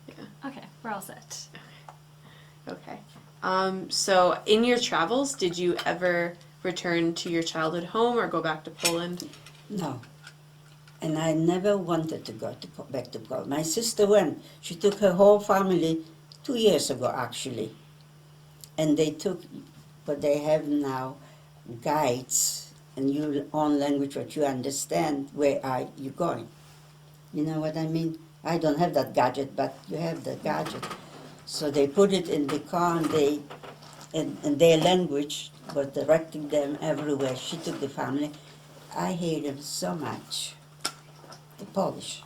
Yeah.
Okay, we're all set.
Okay. So in your travels, did you ever return to your childhood home or go back to Poland?
No. And I never wanted to go back to Poland. My sister went. She took her whole family 2 years ago, actually. And they took, but they have now guides in your own language, what you understand, where are you going. You know what I mean? I don't have that gadget, but you have the gadget. So they put it in the car, and they, in their language, was directing them everywhere. She took the family. I hate them so much, the Polish,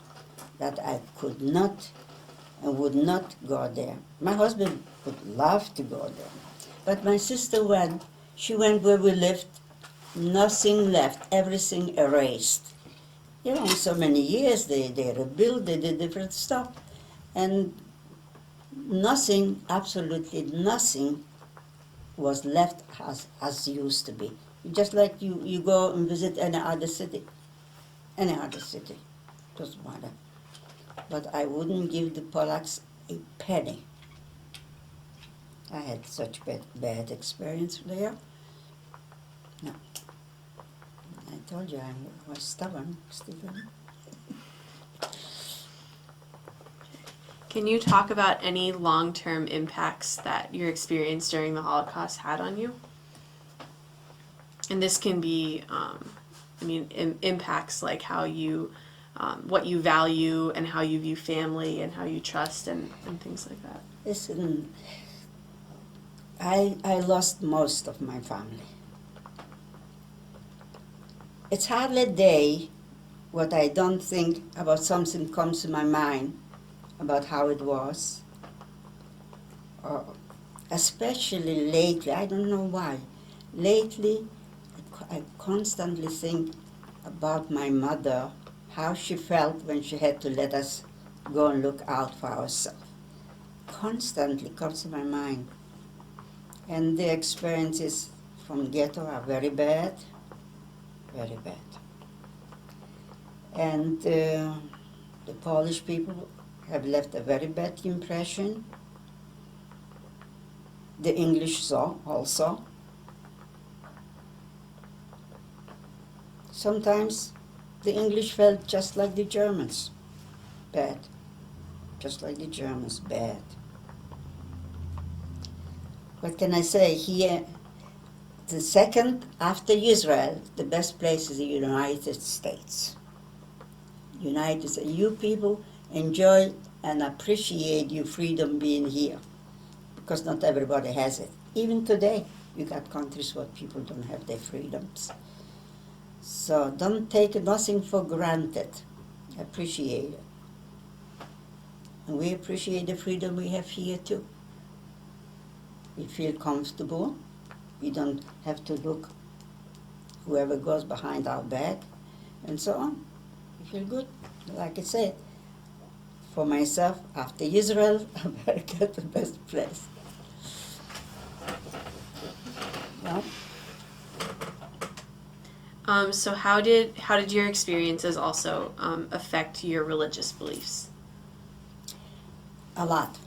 that I could not and would not go there. My husband would love to go there. But my sister went. She went where we lived, nothing left, everything erased. You know, in so many years they rebuilt, they did different stuff. And nothing, absolutely nothing, was left as used to be. Just like you go and visit any other city. Doesn't matter. But I wouldn't give the Polacks a penny. I had such bad experience there. No. I told you I was stubborn, Stephen.
Can you talk about any long-term impacts that your experience during the Holocaust had on you? And this can be, impacts like how you, what you value and how you view family and how you trust and things like that.
Listen, I lost most of my family. It's hardly a day what I don't think about something comes to my mind about how it was. Especially lately, I don't know why. Lately, I constantly think about my mother, how she felt when she had to let us go and look out for ourselves. Constantly comes to my mind. And the experiences from ghetto are very bad, very bad. And the Polish people have left a very bad impression. The English saw also. Sometimes the English felt just like the Germans, bad. Just like the Germans, bad. What can I say? Here, the second after Israel, the best place is the United States. United States. You people enjoy and appreciate your freedom being here, because not everybody has it. Even today, you got countries where people don't have their freedoms. So don't take nothing for granted. Appreciate it. And we appreciate the freedom we have here too. We feel comfortable. We don't have to look whoever goes behind our back and so on. We feel good. Like I said, for myself, after Israel, America the best place. No?
So how did your experiences also affect your religious beliefs?
A lot.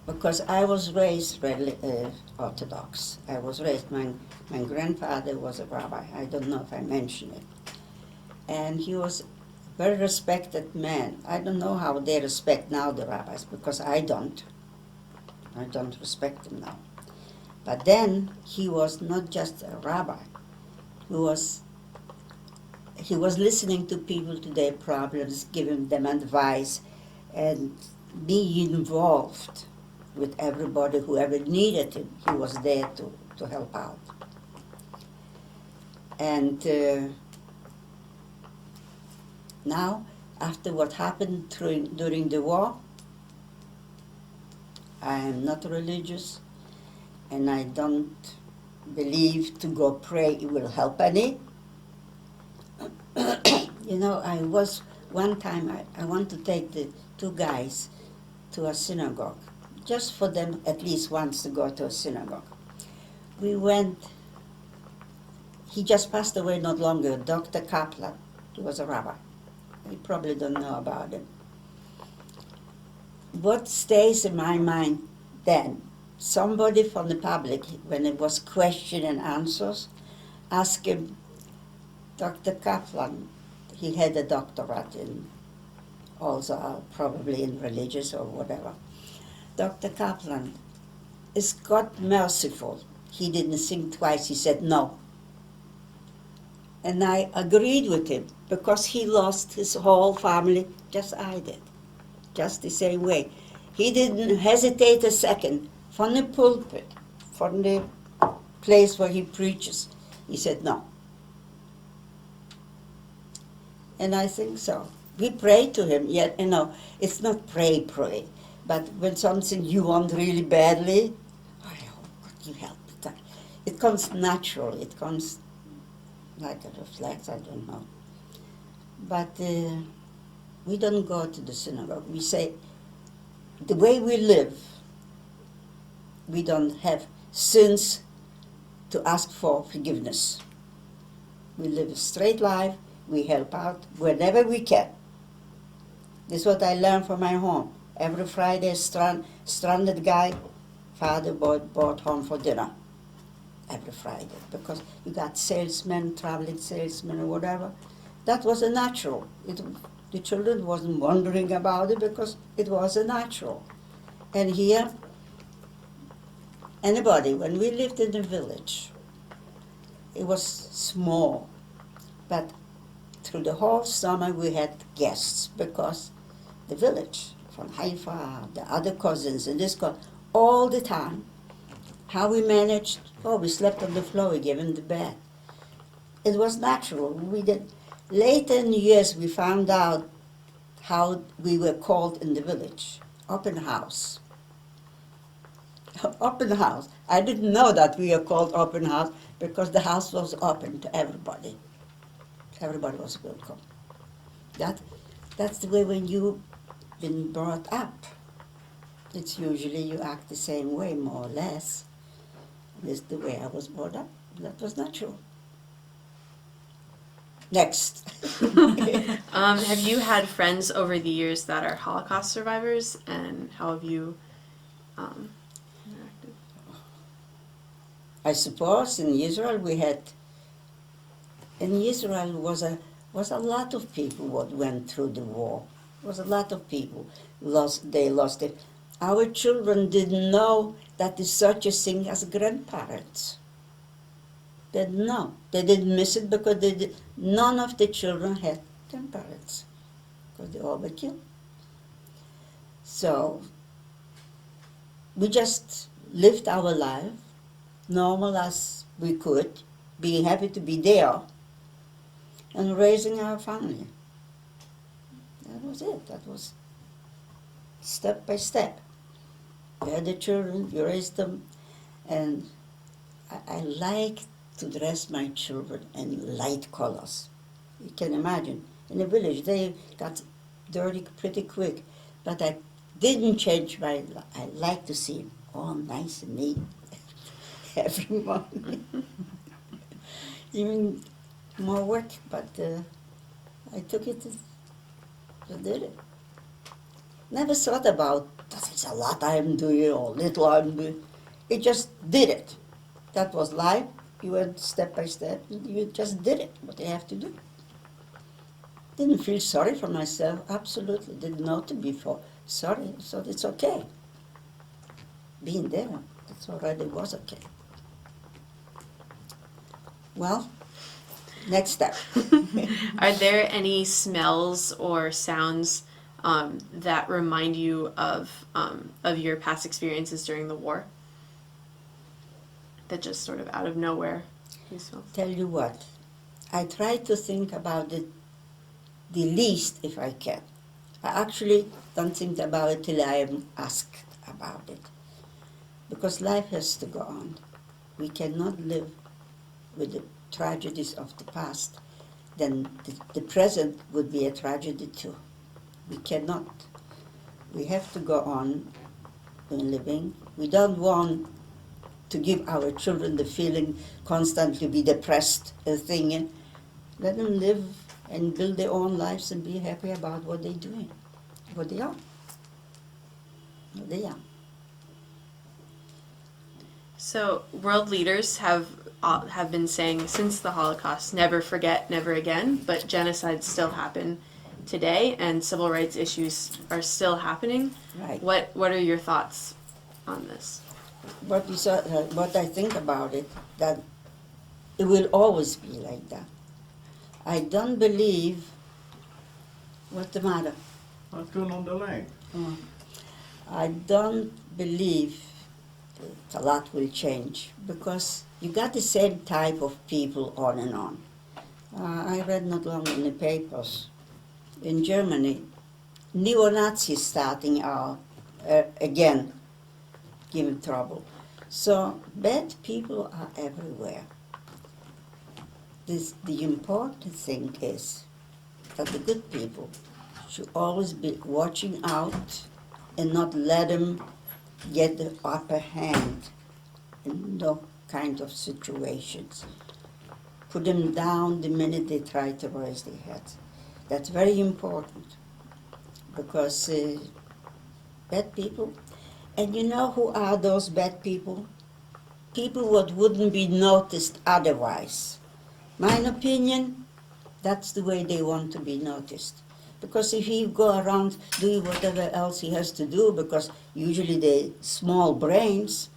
Because I was raised Orthodox. I was raised, my grandfather was a rabbi. I don't know if I mentioned it. And he was a very respected man. I don't know how they respect now the rabbis, because I don't. I don't respect them now. But then he was not just a rabbi. He was listening to people, to their problems, giving them advice, and being involved with everybody, whoever needed him, he was there to help out. And now, after what happened during the war, I am not religious, and I don't believe to go pray it will help any. One time I want to take the two guys to a synagogue, just for them at least once to go to a synagogue. We went, he just passed away not long ago, Dr. Kaplan. He was a rabbi. You probably don't know about him. What stays in my mind then, somebody from the public, when it was question and answers, asked him, Dr. Kaplan, he had a doctorate in, also probably in religious or whatever. Dr. Kaplan, is God merciful? He didn't think twice, he said no. And I agreed with him because he lost his whole family, just I did, just the same way. He didn't hesitate a second from the pulpit, from the place where he preaches. He said no. And I think so. We pray to him, yet, it's not pray, but when something you want really badly, oh, God, you help it. It comes naturally, it comes like a reflex, I don't know. But we don't go to the synagogue. We say, the way we live, we don't have sins to ask for forgiveness. We live a straight life, we help out whenever we can. This is what I learned from my home. Every Friday, stranded guy, father brought home for dinner. Every Friday, because you got salesmen, traveling salesmen or whatever. That was a natural. The children wasn't wondering about it because it was a natural. And here, anybody, when we lived in the village, it was small, but through the whole summer we had guests because the village, from Haifa, the other cousins, and this all the time. How we managed, we slept on the floor, we gave them the bed. It was natural. We did. Later in the years, we found out how we were called in the village. Open house. Open house. I didn't know that we were called open house because the house was open to everybody. Everybody was welcome. That's the way when you've been brought up. It's usually you act the same way, more or less. This is the way I was brought up. That was natural. Next.
Have you had friends over the years that are Holocaust survivors, and how have you interacted?
I suppose in Israel was a lot of people what went through the war. Was a lot of people they lost it. Our children didn't know that there's such a thing as grandparents. They didn't know. They didn't miss it because none of the children had grandparents because they all were killed. So we just lived our life normal as we could, being happy to be there and raising our family. That was it. That was step by step. You had the children, you raised them, and I like to dress my children in light colors. You can imagine, in the village they got dirty pretty quick, but I didn't change I like to see them all nice and neat every morning. Even more work, but I took it, I did it. Never thought about that it's a lot I'm doing or little I'm doing. It just did it. That was life. You went step by step. You just did it, what you have to do. Didn't feel sorry for myself, absolutely. Didn't know to be sorry, so it's okay. Being there, that's already was okay. Well, next step.
Are there any smells or sounds that remind you of your past experiences during the war? That just sort of out of nowhere. Useful.
Tell you what, I try to think about it the least if I can. I actually don't think about it till I am asked about it. Because life has to go on. We cannot live with the tragedies of the past. Then the present would be a tragedy too. We cannot. We have to go on in living. We don't want to give our children the feeling constantly be depressed and thinking. Let them live and build their own lives and be happy about what they're doing, what they are. What they are.
So world leaders have been saying since the Holocaust, never forget, never again. But genocides still happen today, and civil rights issues are still happening.
Right.
What are your thoughts on this?
What I think about it, that it will always be like that. I don't believe. What's the matter?
What's going on the line?
Oh. I don't believe a lot will change because you got the same type of people on and on. I read not long in the papers in Germany, neo-Nazis starting out again, giving trouble. So bad people are everywhere. The important thing is that the good people should always be watching out and not let them get the upper hand in no kind of situations. Put them down the minute they try to raise their heads. That's very important because bad people, and you know who are those bad people? People what wouldn't be noticed otherwise. My opinion, that's the way they want to be noticed. Because if he go around doing whatever else he has to do, because usually they small brains,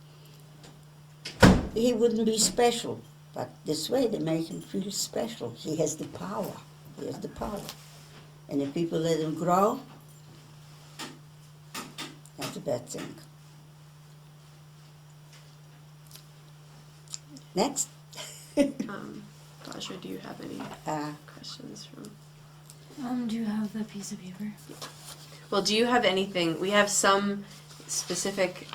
he wouldn't be special. But this way they make him feel special. He has the power. He has the power. And if people let him grow, that's a bad thing. Next.
Roger, do you have any questions from?
Do you have the piece of paper?
Well, do you have anything? We have some specific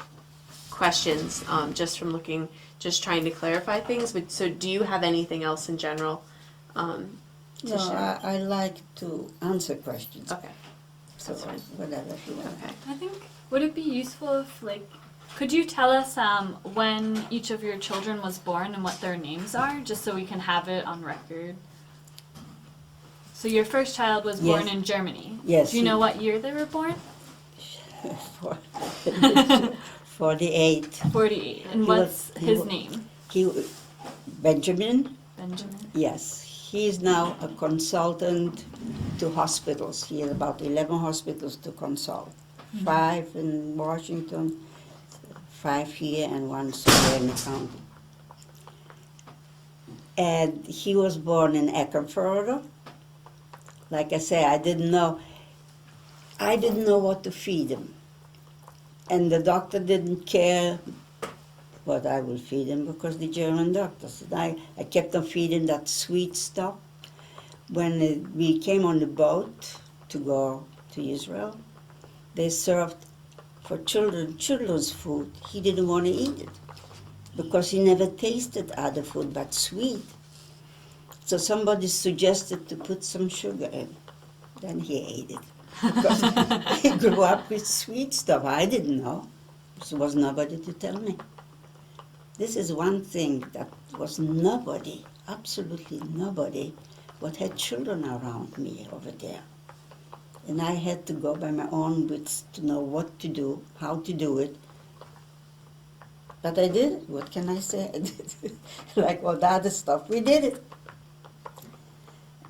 questions just from looking, just trying to clarify things. But so, do you have anything else in general to
No,
share?
I like to answer questions.
Okay.
So
That's fine.
whatever if you want.
Okay.
I think, would it be useful if, like, could you tell us when each of your children was born and what their names are, just so we can have it on record? So your first child was born
Yes.
in Germany.
Yes.
Do you know what year they were born?
48.
48. And
He
what's
was- he
his
wa-
name?
Benjamin,
Benjamin.
yes. He is now a consultant to hospitals. He has about 11 hospitals to consult. 5 in Washington, 5 here, and 1 somewhere in the county. And he was born in Akron, Florida. Like I say, I didn't know what to feed him. And the doctor didn't care what I will feed him because the German doctor said, I kept on feeding that sweet stuff. When we came on the boat to go to Israel, they served for children's food. He didn't want to eat it because he never tasted other food but sweet. So somebody suggested to put some sugar in. Then he ate it. Because he grew up with sweet stuff. I didn't know. There was nobody to tell me. This is one thing that was nobody, absolutely nobody, what had children around me over there. And I had to go by my own wits to know what to do, how to do it. But I did it. What can I say? I did it. Like all the other stuff, we did it.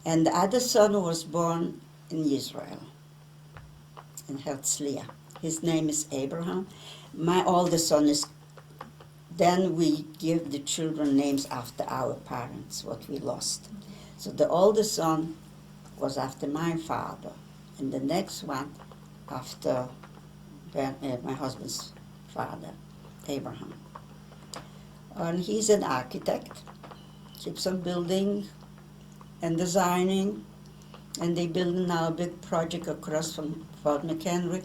And the other son was born in Israel, in Herzliya. His name is Abraham. My oldest son is, then we give the children names after our parents, what we lost. So the oldest son was after my father, and the next one after my husband's father, Abraham. And he's an architect, keeps on building and designing, and they building now a big project across from Fort McHenry.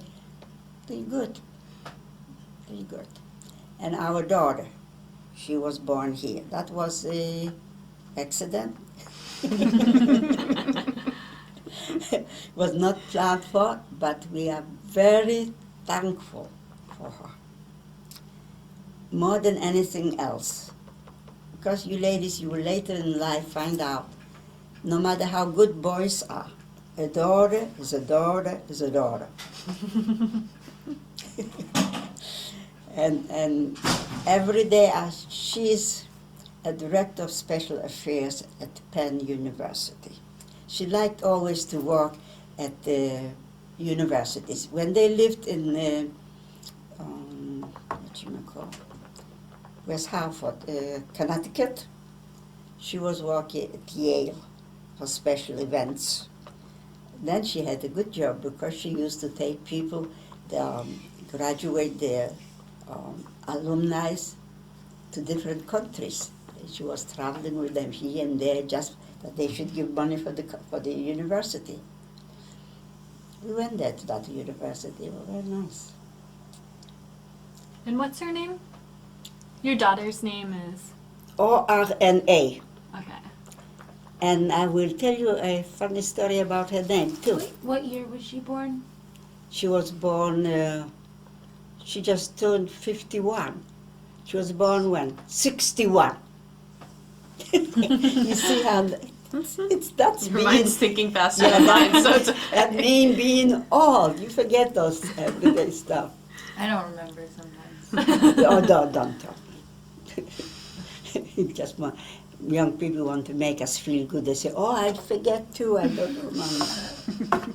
They're good, very good. And our daughter, she was born here. That was a accident. Was not planned for, but we are very thankful for her. More than anything else. Because you ladies, you will later in life find out, no matter how good boys are, a daughter is a daughter is a daughter. and every day she's a director of special affairs at Penn University. She liked always to work at the universities. When they lived in West Hartford, Connecticut, she was working at Yale for special events. Then she had a good job because she used to take people, graduate their alumni to different countries. She was traveling with them here and there just that they should give money for the university. We went there to that university. It was very nice.
And what's her name? Your daughter's name is?
O-R-N-A.
Okay.
And I will tell you a funny story about her name, too.
What year was she born?
She was born, she just turned 51. She was born when? 61. You see how that's
Your
being,
mind's thinking faster than mine, so it's
that mean being old. You forget those everyday stuff.
I don't remember sometimes.
Oh, don't tell me. It's just young people want to make us feel good. They say, oh, I forget too, I don't remember.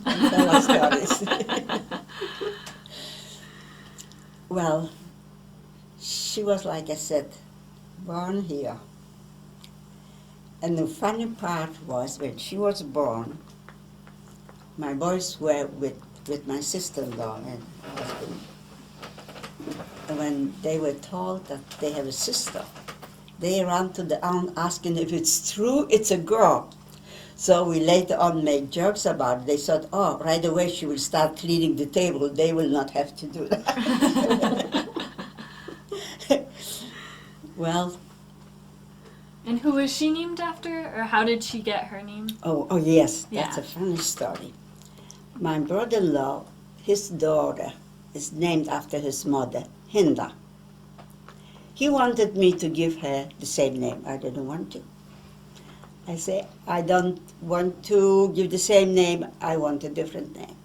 And tell us stories. Well, she was, like I said, born here. And the funny part was when she was born, my boys were with my sister-in-law and husband. And when they were told that they have a sister, they ran to the aunt asking if it's true it's a girl. So we later on made jokes about it. They thought, oh, right away she will start cleaning the table. They will not have to do that. Well.
And who was she named after, or how did she get her name?
Oh yes, that's
Yeah.
a funny story. My brother-in-law, his daughter, is named after his mother, Hinda. He wanted me to give her the same name. I didn't want to. I say, I don't want to give the same name, I want a different name.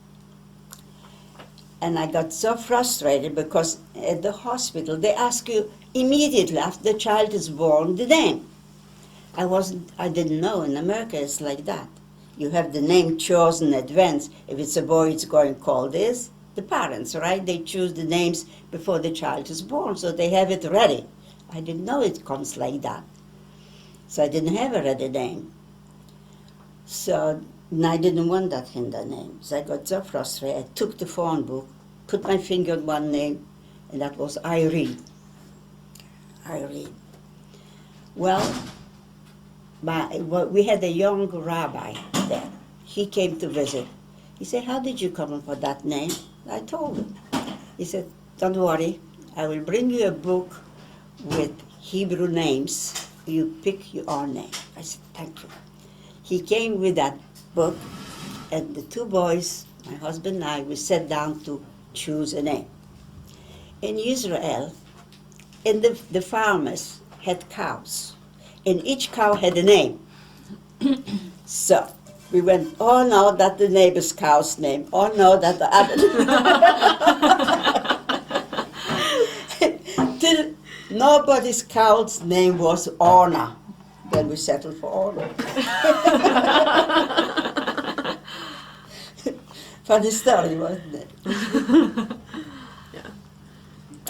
And I got so frustrated because at the hospital they ask you immediately after the child is born the name. I didn't know in America it's like that. You have the name chosen in advance. If it's a boy, it's going to call this. The parents, right? They choose the names before the child is born, so they have it ready. I didn't know it comes like that. So I didn't have a ready name. So and I didn't want that Hinda name. So I got so frustrated. I took the phone book, put my finger on one name, and that was Irene. Irene. Well, we had a young rabbi there. He came to visit. He said, how did you come up with that name? I told him. He said, don't worry, I will bring you a book with Hebrew names. You pick your own name. I said, thank you. He came with that book, and the two boys, my husband and I, we sat down to choose a name. In Israel, the farmers had cows, and each cow had a name. So we went, oh no, that's the neighbor's cow's name. Oh no, that's the other. Till nobody's cow's name was Orna. Then we settled for Orna. Funny story, wasn't it?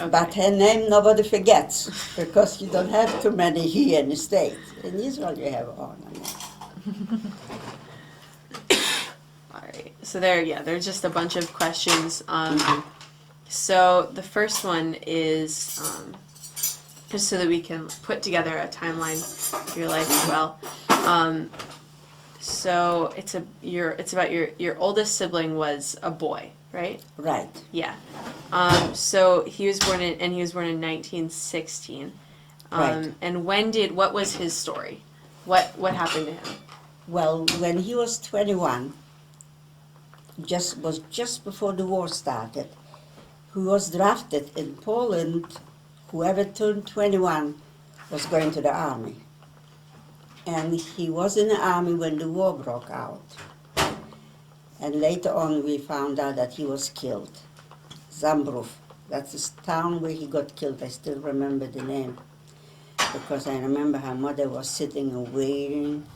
Okay.
But her name nobody forgets, because you don't have too many here in the States. In Israel you have Orna.
All right. So there's just a bunch of questions. So the first one is just so that we can put together a timeline of your life as well. So it's about your oldest sibling was a boy, right?
Right.
Yeah. So he was born in 1916.
Right.
And what was his story? What happened to him?
Well, when he was 21, just before the war started, he was drafted in Poland. Whoever turned 21 was going to the army. And he was in the army when the war broke out. And later on we found out that he was killed. Zambrów, that's the town where he got killed. I still remember the name. Because I remember her mother was sitting and waiting,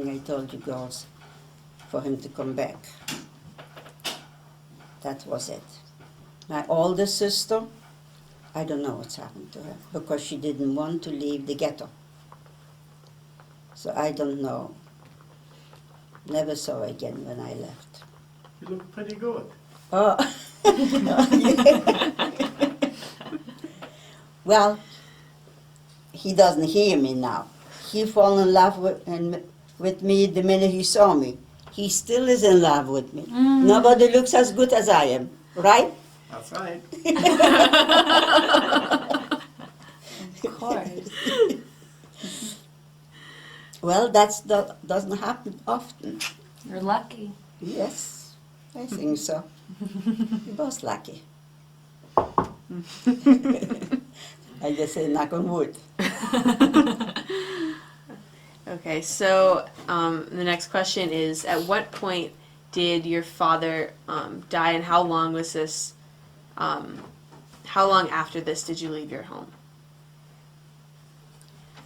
I told you girls, for him to come back. That was it. My older sister, I don't know what's happened to her, because she didn't want to leave the ghetto. So I don't know. Never saw her again when I left.
You look pretty good.
Oh. Well, he doesn't hear me now. He fell in love with me the minute he saw me. He still is in love with me. Nobody looks as good as I am, right?
That's right.
Of course.
Well, doesn't happen often.
You're lucky.
Yes, I think so. You're both lucky. I just say knock on wood.
Okay, so the next question is: at what point did your father die, and how long was this? How long after this did you leave your home?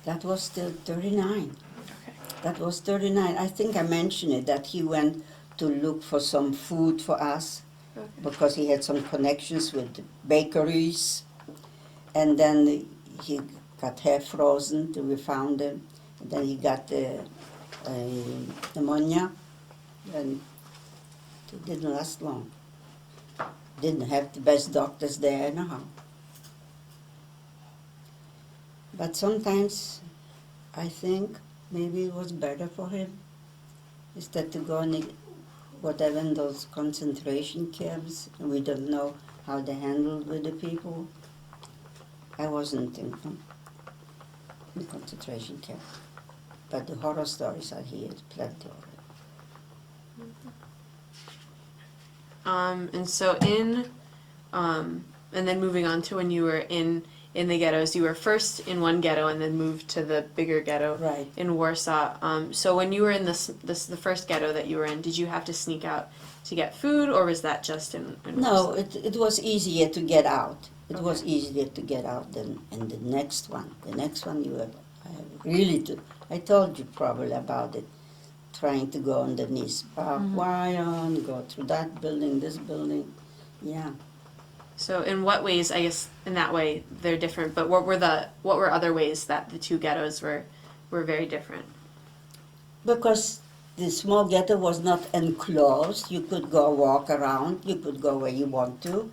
That was still 39.
Okay.
That was 39. I think I mentioned it, that he went to look for some food for us
Okay.
because he had some connections with bakeries. And then he got half frozen till we found him. And then he got pneumonia, and it didn't last long. Didn't have the best doctors there anyhow. But sometimes I think maybe it was better for him instead to go in whatever in those concentration camps, and we don't know how they handled with the people. I wasn't in concentration camp, but the horror stories I hear plenty of it.
And so and then moving on to when you were in the ghettos, you were first in one ghetto and then moved to the bigger ghetto
Right.
in Warsaw. So when you were in the first ghetto that you were in, did you have to sneak out to get food, or was that just in
No,
Warsaw?
it was easier to get out. It was
Okay.
easier to get out than in the next one. The next one you have really to. I told you probably about it. Trying to go underneath barbed wire, go through that building, this building. Yeah.
So in what ways, I guess in that way they're different, but what were other ways that the two ghettos were very different?
Because the small ghetto was not enclosed. You could go walk around. You could go where you want to.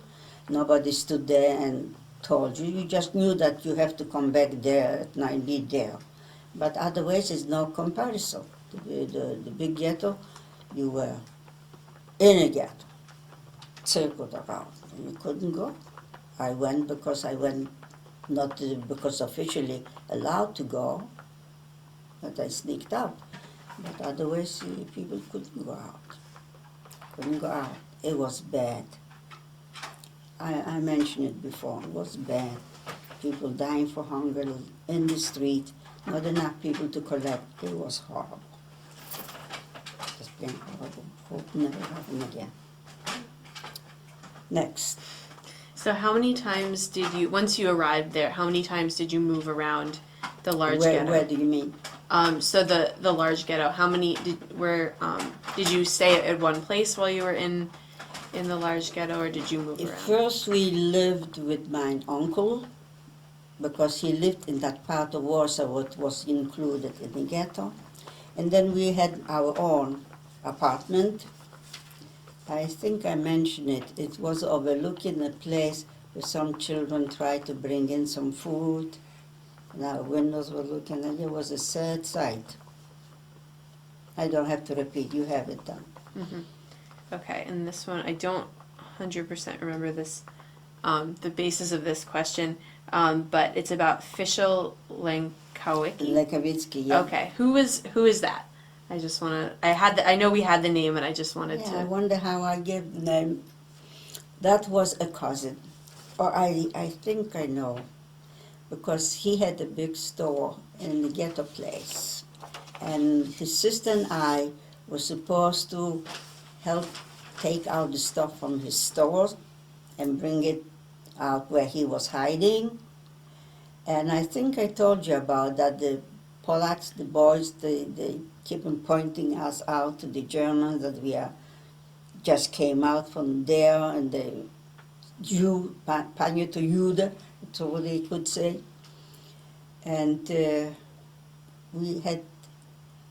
Nobody stood there and told you. You just knew that you have to come back there at night, be there. But otherwise, there's no comparison. The big ghetto, you were in a ghetto, circled around, and you couldn't go. I went not because officially allowed to go, but I sneaked out. But otherwise, people couldn't go out. It was bad. I mentioned it before. It was bad. People dying for hunger in the street. Not enough people to collect. It was horrible. Just plain horrible. Hope never happen again. Next.
So how many times did you, once you arrived there, how many times did you move around the large ghetto?
Where do you mean?
So the large ghetto, how many did you stay at one place while you were in the large ghetto, or did you move
At
around?
first we lived with my uncle, because he lived in that part of Warsaw what was included in the ghetto. And then we had our own apartment, I think I mentioned it. It was overlooking a place where some children tried to bring in some food. And our windows were looking, and it was a sad sight. I don't have to repeat, you have it done.
Okay, and this one, I don't 100% remember this, the basis of this question, but it's about Fischel Lankowicki.
Lekavitsky, yeah.
Okay, who is that? I just want to. I know we had the name, and I just wanted
Yeah, I
to.
wonder how I gave the name. That was a cousin, or I think I know, because he had a big store in the ghetto place, and his sister and I were supposed to help take out the stuff from his stores and bring it out where he was hiding. And I think I told you about that. The Polacks, the boys, they keep on pointing us out to the Germans that we are just came out from there, and the Jew, panie to Jude, that's all they could say. And we had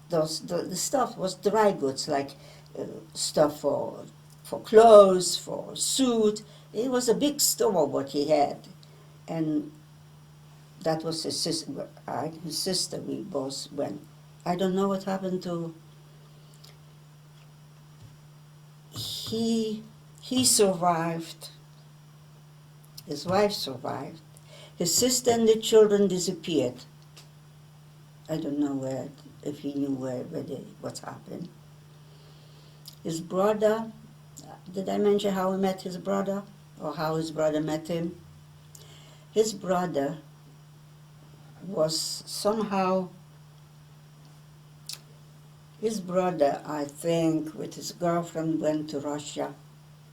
the stuff was dry goods, like stuff for clothes, for suit. It was a big store what he had, and that was his sister. His sister. We both went. I don't know what happened to. He survived. His wife survived. His sister and the children disappeared. I don't know where, if he knew what's happened. His brother, did I mention how he met his brother? Or how his brother met him? His brother was somehow, I think, with his girlfriend went to Russia,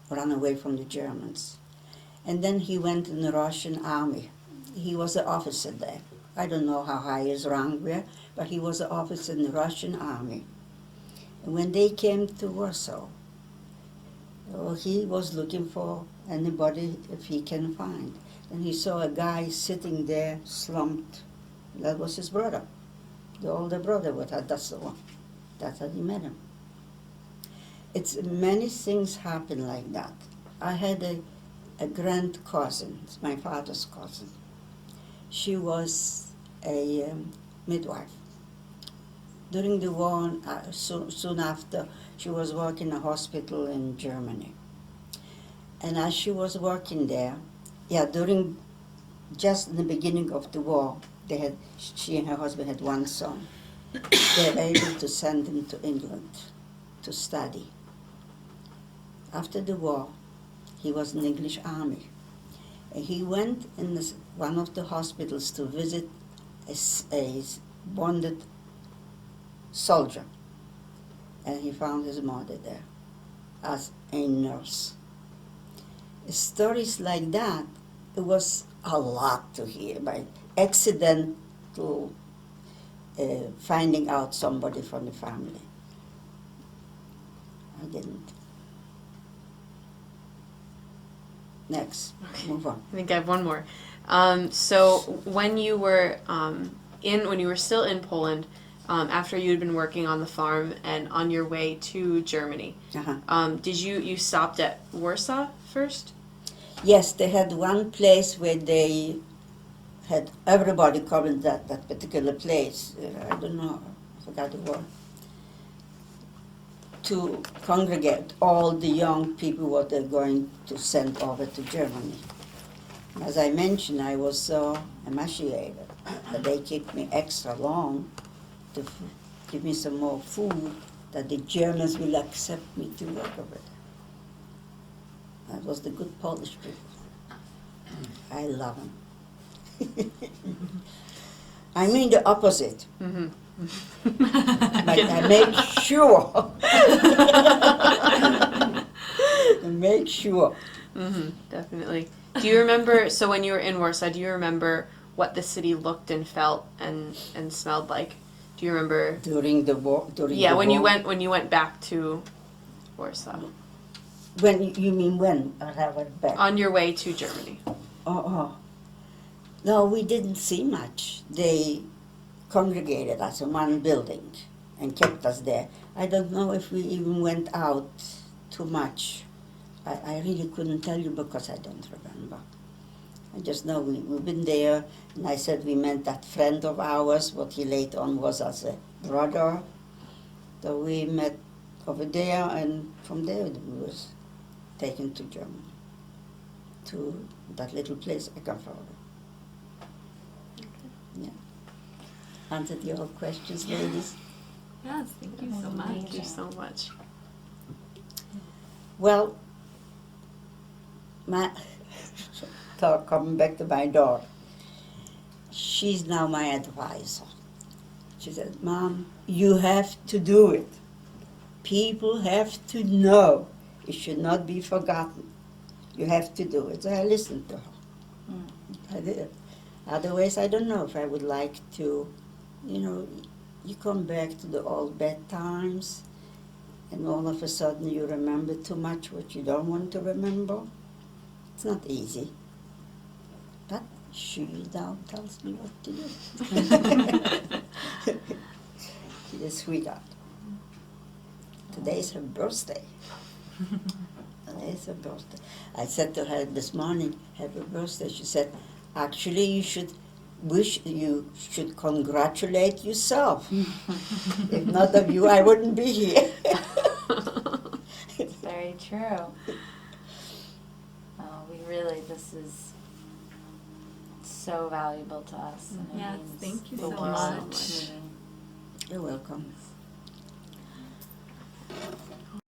ran away from the Germans. And then he went in the Russian army. He was an officer there. I don't know how high his rank were, but he was an officer in the Russian army. And when they came to Warsaw, he was looking for anybody if he can find. And he saw a guy sitting there, slumped. That was his brother, the older brother. That's the one. That's how he met him. It's many things happen like that. I had a grand cousin, it's my father's cousin. She was a midwife. During the war, soon after, she was working in a hospital in Germany. And as she was working there, just in the beginning of the war, she and her husband had one son. They were able to send him to England to study. After the war, he was in the English army. And he went in one of the hospitals to visit a wounded soldier. And he found his mother there as a nurse. Stories like that, it was a lot to hear by accidental finding out somebody from the family. I didn't. Next, move on.
I think I have one more. So when you were when you were still in Poland, after you had been working on the farm and on your way to Germany, did you stopped at Warsaw first?
Yes, they had one place where they had everybody coming to that particular place. I don't know, I forgot the word. To congregate all the young people what they're going to send over to Germany. As I mentioned, I was so emaciated that they kept me extra long to give me some more food that the Germans will accept me to work over there. That was the good Polish people. I love them. I mean the opposite.
Mm-hmm.
But I make sure. I make sure.
Mm-hmm, definitely. Do you remember, so when you were in Warsaw, do you remember what the city looked and felt and smelled like? Do you remember?
During the war?
When you went back to Warsaw.
When, you mean when I went back?
On your way to Germany.
No, we didn't see much. They congregated us in one building and kept us there. I don't know if we even went out too much. I really couldn't tell you because I don't remember. I just know we've been there, and I said we met that friend of ours, what he later on was as a brother. So we met over there, and from there we was taken to Germany, to that little place, Eckerfelde. Yeah. Answered your questions, ladies?
Yes, thank you so much.
Thank you so much.
Well, coming back to my daughter, she's now my advisor. She said, Mom, you have to do it. People have to know. It should not be forgotten. You have to do it. So I listened to her. I did. Otherwise, I don't know if I would like to, you come back to the old bad times, and all of a sudden you remember too much what you don't want to remember. It's not easy. But she now tells me what to do. She's a sweetheart. Today's her birthday. Today's her birthday. I said to her this morning, happy birthday. She said, actually you should congratulate yourself. If not of you, I wouldn't be here.
It's very true. This is so valuable to us. And it
Yes,
means
thank you
the
so
world
much.
to me.
You're welcome.